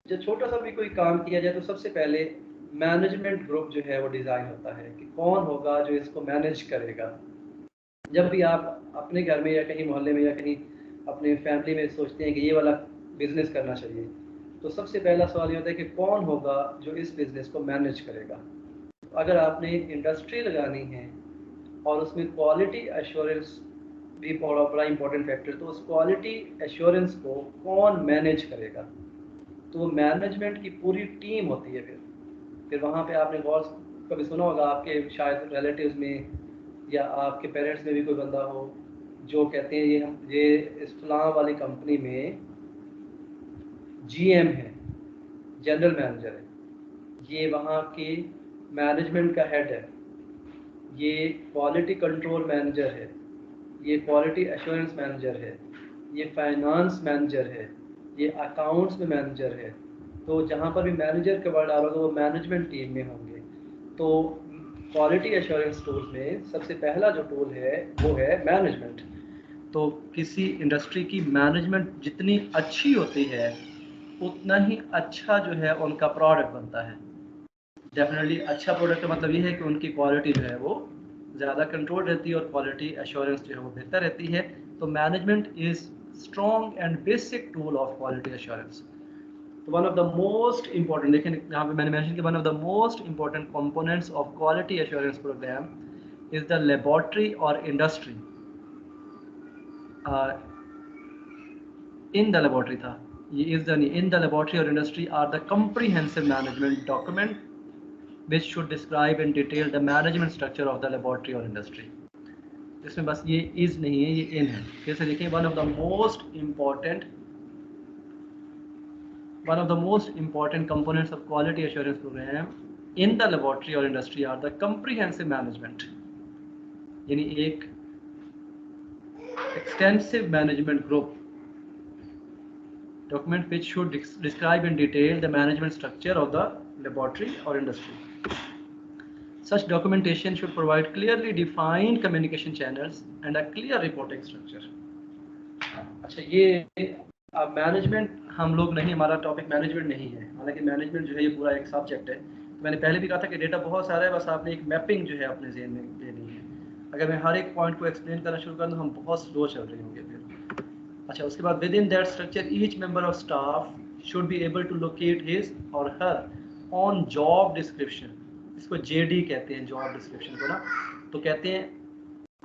Speaker 1: जब छोटा सा भी कोई काम किया जाए तो सबसे पहले मैनेजमेंट ग्रुप जो है वो डिज़ाइन होता है कि कौन होगा जो इसको मैनेज करेगा। जब भी आप अपने घर में या कहीं मोहल्ले में या कहीं अपने फैमिली में सोचते हैं कि ये वाला बिज़नेस करना चाहिए, तो सबसे पहला सवाल ये होता है कि कौन होगा जो इस बिज़नेस को मैनेज करेगा। अगर आपने इंडस्ट्री लगानी है और उसमें क्वालिटी एश्योरेंस भी बड़ा बड़ा इंपॉर्टेंट फैक्टर, तो उस क्वालिटी एश्योरेंस को कौन मैनेज करेगा, तो वो मैनेजमेंट की पूरी टीम होती है। फिर वहाँ पे आपने गौर कभी सुना होगा, आपके शायद रिलेटिव्स में या आपके पेरेंट्स में भी कोई बंदा हो जो कहते हैं ये इस फलां वाली कंपनी में GM है, जनरल मैनेजर है, ये वहाँ की मैनेजमेंट का हेड है, ये क्वालिटी कंट्रोल मैनेजर है, ये क्वालिटी एश्योरेंस मैनेजर है, ये फाइनेंस मैनेजर है, ये अकाउंट्स में मैनेजर है। तो जहाँ पर भी मैनेजर के वर्ड आ रहा होगा वो मैनेजमेंट टीम में होंगे। तो क्वालिटी एश्योरेंस टूल में सबसे पहला जो टूल है वो है मैनेजमेंट। तो किसी इंडस्ट्री की मैनेजमेंट जितनी अच्छी होती है उतना ही अच्छा जो है उनका प्रोडक्ट बनता है। डेफिनेटली अच्छा प्रोडक्ट का मतलब ये है कि उनकी क्वालिटी जो है वो ज़्यादा कंट्रोल रहती है और क्वालिटी एश्योरेंस जो है वो बेहतर रहती है। तो management is strong and basic tool of quality assurance. तो one of the most important, देखें यहाँ पे मैंने मेंशन किया, one of the most important components of quality assurance program is the laboratory or industry. In the laboratory था, ये is the in the laboratory or industry are the comprehensive management document which should describe in detail the management structure of the laboratory or industry। इसमें बस ये is नहीं है, ये इन है। कैसे देखें, one of the most important components of quality assurance program in the laboratory or industry are the comprehensive management, यानी एक extensive management group document which should describe in detail the management structure of the laboratory or industry। Such documentation should provide clearly defined communication channels and a clear reporting structure। अच्छा, ये अब management हम लोग नहीं, हमारा topic management नहीं है, हालांकि मैनेजमेंट जो है ये पूरा एक सब्जेक्ट है। मैंने पहले भी कहा था कि डेटा बहुत सारा है, बस आपने एक मैपिंग जो है अपने ज़हन में लेनी है। अगर मैं हर एक पॉइंट को एक्सप्लेन करना शुरू कर दूँ हम बहुत स्लो चल रहे होंगे फिर। अच्छा, उसके बाद within that structure each member of staff should be able to locate his or her on job description. इसको JD कहते हैं, जॉब डिस्क्रिप्शन को ना। तो कहते हैं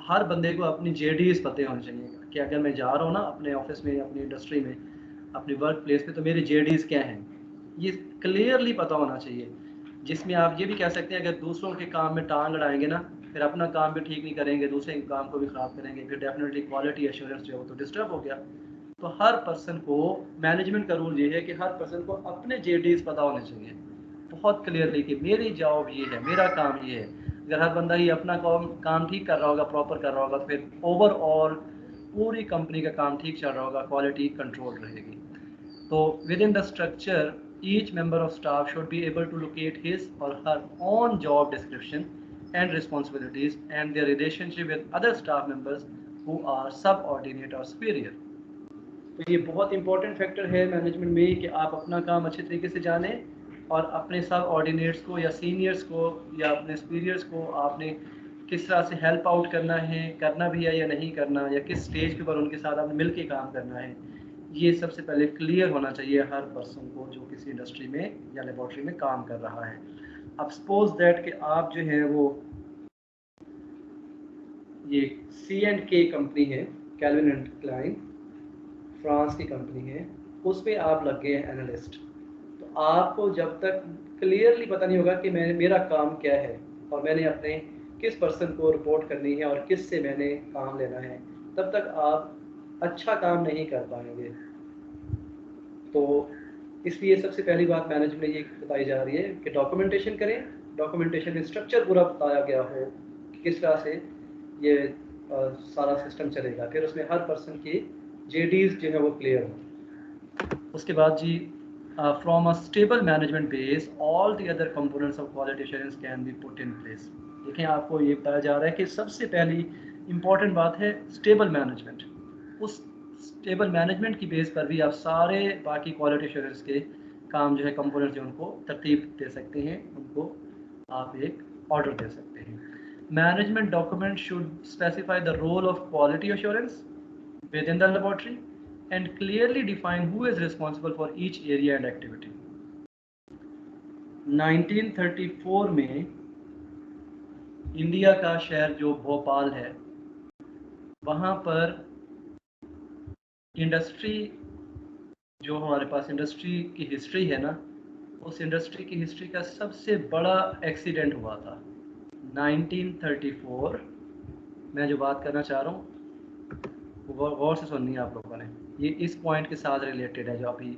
Speaker 1: हर बंदे को अपनी JDs पते होने चाहिए कि अगर मैं जा रहा हूँ ना अपने ऑफिस में, अपनी इंडस्ट्री में, अपनी वर्क प्लेस पे, तो मेरी JDs क्या हैं ये क्लियरली पता होना चाहिए। जिसमें आप ये भी कह सकते हैं अगर दूसरों के काम में टांग अड़ाएंगे ना, फिर अपना काम भी ठीक नहीं करेंगे, दूसरे के काम को भी ख़राब करेंगे, फिर डेफिनेटली क्वालिटी एश्योरेंस जो है वो तो डिस्टर्ब हो गया। तो हर पर्सन को, मैनेजमेंट का रूल ये है कि हर पर्सन को अपने JDs पता होने चाहिए बहुत क्लियरली कि मेरी जॉब ये है, मेरा काम ये है। अगर हर बंदा ही अपना काम ठीक कर रहा होगा, प्रॉपर कर रहा होगा, तो फिर ओवरऑल पूरी कंपनी का काम ठीक चल रहा होगा, क्वालिटी कंट्रोल रहेगी। तो within the structure each member of staff should be able to locate his or her on job description and responsibilities and their relationship with other staff members who are subordinate or superior. तो ये बहुत important factor है management में कि आप अपना काम अच्छे तरीके से जानें और अपने सब ऑर्डिनेट्स को या सीनियर्स को या अपने सुपीरियर्स को आपने किस तरह से हेल्प आउट करना है, करना भी है या नहीं करना, या किस स्टेज के ऊपर उनके साथ आपने मिल के काम करना है, ये सबसे पहले क्लियर होना चाहिए हर पर्सन को जो किसी इंडस्ट्री में या लेबॉर्ट्री में काम कर रहा है। अब सपोज दैट कि आप जो है वो ये C&K कंपनी है, कैल्विन एंड क्लाइन, फ्रांस की कंपनी है, उस पर आप लग गए हैं एनालिस्ट। तो आपको जब तक क्लियरली पता नहीं होगा कि मेरा काम क्या है और मैंने अपने किस पर्सन को रिपोर्ट करनी है और किस से मैंने काम लेना है, तब तक आप अच्छा काम नहीं कर पाएंगे। तो इसलिए सबसे पहली बात मैनेजमेंट में ये बताई जा रही है कि डॉक्यूमेंटेशन करें। डॉक्यूमेंटेशन में स्ट्रक्चर पूरा बताया गया हो कि किस तरह से ये सारा सिस्टम चलेगा। फिर उसमें हर पर्सन की जेडीज जो है वो क्लियर हो। उसके बाद जी from a stable management base all the other components of quality assurance can be put in place. देखें, आपको ये बताया जा रहा है कि सबसे पहली इम्पॉर्टेंट बात है स्टेबल मैनेजमेंट। उस स्टेबल मैनेजमेंट की बेस पर भी आप सारे बाकी क्वालिटी एश्योरेंस के काम जो है कंपोनेंट्स जो उनको तरतीब दे सकते हैं, उनको आप एक ऑर्डर दे सकते हैं। Management document should specify the role of quality assurance within the laboratory and clearly define who is responsible for each area and activity. 1934 में इंडिया का शहर जो भोपाल है, वहाँ पर इंडस्ट्री, जो हमारे पास इंडस्ट्री की हिस्ट्री है ना, उस इंडस्ट्री की हिस्ट्री का सबसे बड़ा एक्सीडेंट हुआ था 1934। मैं जो बात करना चाह रहा हूँ वो गौर से सुननी है आप लोगों ने, ये इस पॉइंट के साथ रिलेटेड है जो अभी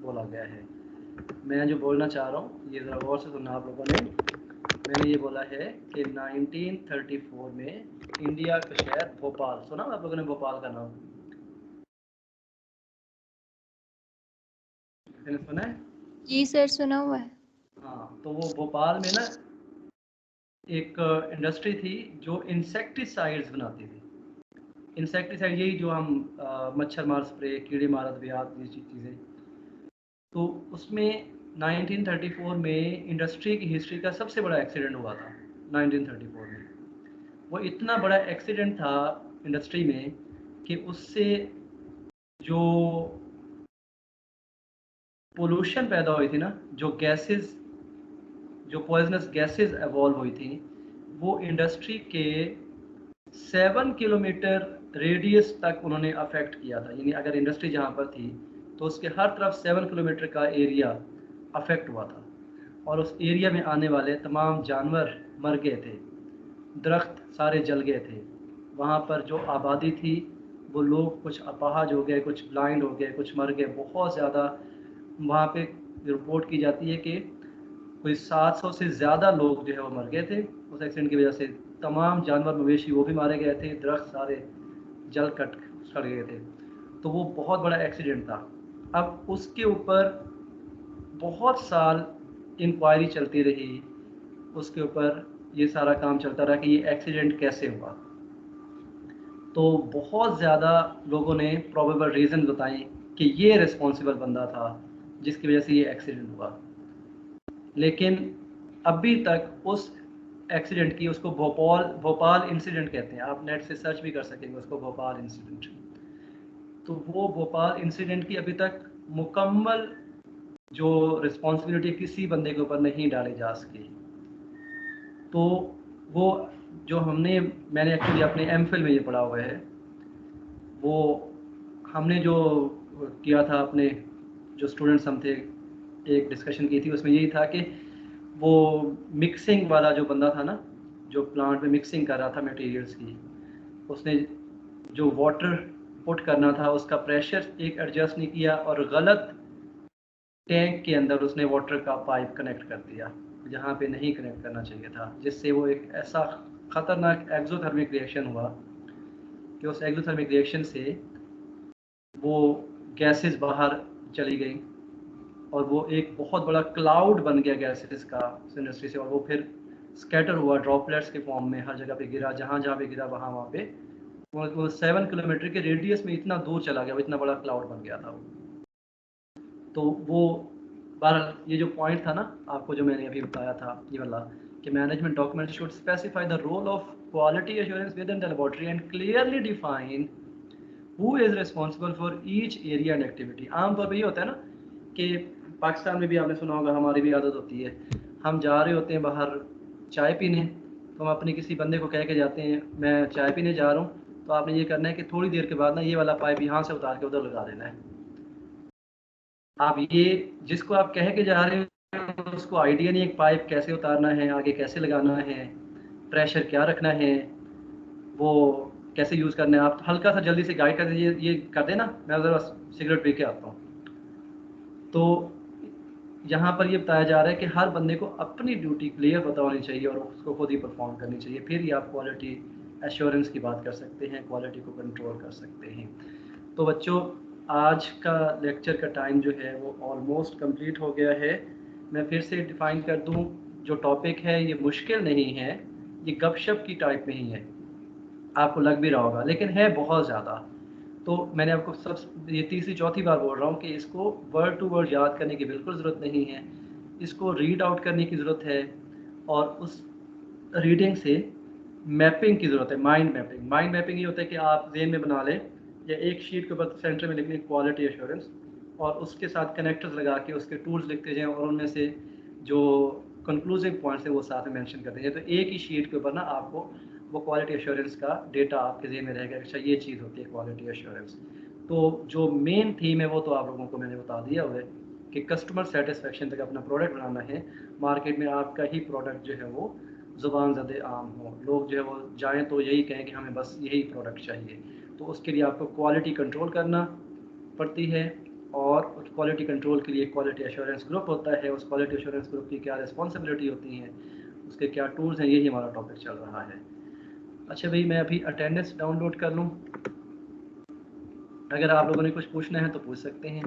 Speaker 1: बोला गया है। मैं जो बोलना चाह रहा हूँ ये ज़रा गौर से सुनना आप लोगों ने। मैंने ये बोला है कि 1934 में इंडिया का शहर भोपाल, सुना आप लोगों ने भोपाल का नाम? मैंने सुना है?
Speaker 4: जी सर, सुना हुआ है।
Speaker 1: हाँ, तो वो भोपाल में ना एक इंडस्ट्री थी जो इंसेक्टिसाइड्स बनाती थी। इंसेक्टिसाइड यही जो हम मच्छर मार स्प्रे, कीड़े मार अद्वियात, ये चीज़ें। तो उसमें 1934 में इंडस्ट्री की हिस्ट्री का सबसे बड़ा एक्सीडेंट हुआ था 1934 में। वो इतना बड़ा एक्सीडेंट था इंडस्ट्री में कि उससे जो पोल्यूशन पैदा हुई थी ना, जो गैसेस, जो पॉइजनस गैसेस एवॉल्व हुई थी, वो इंडस्ट्री के 7 किलोमीटर रेडियस तक उन्होंने अफेक्ट किया था। यानी अगर इंडस्ट्री जहाँ पर थी तो उसके हर तरफ 7 किलोमीटर का एरिया अफेक्ट हुआ था, और उस एरिया में आने वाले तमाम जानवर मर गए थे, दरख्त सारे जल गए थे। वहाँ पर जो आबादी थी वो लोग कुछ अपाहज हो गए, कुछ ब्लाइंड हो गए, कुछ मर गए, बहुत ज़्यादा। वहाँ पे रिपोर्ट की जाती है कि कोई 700 से ज़्यादा लोग जो है वो मर गए थे उस एक्सीडेंट की वजह से। तमाम जानवर मवेशी वो भी मारे गए थे, दरख्त सारे जल कट सड़ गए थे। तो वो बहुत बड़ा एक्सीडेंट था। अब उसके ऊपर बहुत साल इंक्वायरी चलती रही, उसके ऊपर ये सारा काम चलता रहा कि ये एक्सीडेंट कैसे हुआ। तो बहुत ज़्यादा लोगों ने प्रोबेबल रीज़न बताए कि ये रिस्पॉन्सिबल बंदा था जिसकी वजह से ये एक्सीडेंट हुआ। लेकिन अभी तक उस एक्सीडेंट की, उसको भोपाल इंसिडेंट कहते हैं, आप नेट से सर्च भी कर सकेंगे उसको, भोपाल इंसिडेंट। तो वो भोपाल इंसिडेंट की अभी तक मुकम्मल जो रिस्पॉन्सिबिलिटी किसी बंदे के ऊपर नहीं डाली जा सकी। तो वो जो मैंने एक्चुअली अपने एमफिल में ये पढ़ा हुआ है, वो हमने जो किया था, अपने जो स्टूडेंट्स हम थे, एक डिस्कशन की थी, उसमें यही था कि वो मिक्सिंग वाला जो बंदा था ना, जो प्लांट में मिक्सिंग कर रहा था मटेरियल्स की, उसने जो वाटर पुट करना था उसका प्रेशर एक एडजस्ट नहीं किया और गलत टैंक के अंदर उसने वाटर का पाइप कनेक्ट कर दिया जहाँ पे नहीं कनेक्ट करना चाहिए था, जिससे वो एक ऐसा ख़तरनाक एक्सोथर्मिक रिएक्शन हुआ कि उस एक्सोथर्मिक रिएक्शन से वो गैसेस बाहर चली गई और वो एक बहुत बड़ा क्लाउड बन गया गैसेस का इंडस्ट्री से, और वो फिर स्कैटर हुआ ड्रॉपलेट्स के फॉर्म में, हर जगह पे गिरा, जहाँ जहाँ पे गिरा वहाँ पे वो 7 किलोमीटर के रेडियस में इतना दूर चला गया, वो इतना बड़ा क्लाउड बन गया था वो। तो वो बहरहाल ये जो पॉइंट था ना आपको, जो मैंने अभी बताया था ये वाला, कि management document should specify the role of quality assurance within the laboratory and clearly define who is responsible for each area and activity. आमतौर पर ये होता है ना कि पाकिस्तान में भी आपने सुना होगा, हमारी भी आदत होती है, हम जा रहे होते हैं बाहर चाय पीने, तो हम अपने किसी बंदे को कह के जाते हैं मैं चाय पीने जा रहा हूँ, तो आपने ये करना है कि थोड़ी देर के बाद ना ये वाला पाइप यहाँ से उतार के उधर लगा देना है। आप ये जिसको आप कह के जा रहे हो उसको आइडिया नहीं, एक पाइप कैसे उतारना है, आगे कैसे लगाना है, प्रेशर क्या रखना है, वो कैसे यूज़ करना है। आप हल्का सा जल्दी से गाइड कर दीजिए, ये कर देना, मैं ज़रा सिगरेट पी के आता हूँ। तो यहाँ पर ये बताया जा रहा है कि हर बंदे को अपनी ड्यूटी क्लियर पता होनी चाहिए और उसको खुद ही परफॉर्म करनी चाहिए, फिर ही आप क्वालिटी एश्योरेंस की बात कर सकते हैं, क्वालिटी को कंट्रोल कर सकते हैं। तो बच्चों आज का लेक्चर का टाइम जो है वो ऑलमोस्ट कंप्लीट हो गया है। मैं फिर से डिफ़ाइन कर दूं, जो टॉपिक है ये मुश्किल नहीं है, ये गपशप की टाइप में ही है, आपको लग भी रहा होगा, लेकिन है बहुत ज़्यादा। तो मैंने आपको ये तीसरी चौथी बार बोल रहा हूँ कि इसको वर्ड टू वर्ड याद करने की बिल्कुल ज़रूरत नहीं है, इसको रीड आउट करने की ज़रूरत है, और उस रीडिंग से मैपिंग की ज़रूरत है। माइंड मैपिंग ये होता है कि आप ज़हन में बना लें, या एक शीट के ऊपर सेंटर में लिख लें क्वालिटी एश्योरेंस, और उसके साथ कनेक्टर्स लगा के उसके टूल्स लिखते जाएं, और उनमें से जो कंक्लूसिव पॉइंट्स है वो साथ में मेंशन करते हैं। तो एक ही शीट के ऊपर ना आपको वो क्वालिटी एश्योरेंस का डेटा आपके ज़हन में रहेगा, अच्छा ये चीज़ होती है क्वालिटी एश्योरेंस। तो जो मेन थीम है वो तो आप लोगों को मैंने बता दिया हुआ है कि कस्टमर सेटिस्फेक्शन तक अपना प्रोडक्ट बनाना है। मार्केट में आपका ही प्रोडक्ट जो है वो ज़ुबान ज़दे आम हो, लोग जो है वो जाएँ तो यही कहें कि हमें बस यही प्रोडक्ट चाहिए। तो उसके लिए आपको क्वालिटी कंट्रोल करना पड़ती है, और उस क्वालिटी कंट्रोल के लिए क्वालिटी एश्योरेंस ग्रुप होता है। उस क्वालिटी एश्योरेंस ग्रुप की क्या रिस्पॉन्सिबिलिटी होती हैं, उसके क्या टूल्स हैं, यही हमारा टॉपिक चल रहा है। अच्छा भाई, मैं अभी अटेंडेंस डाउनलोड कर लूँ, अगर आप लोगों ने कुछ पूछना है तो पूछ सकते हैं।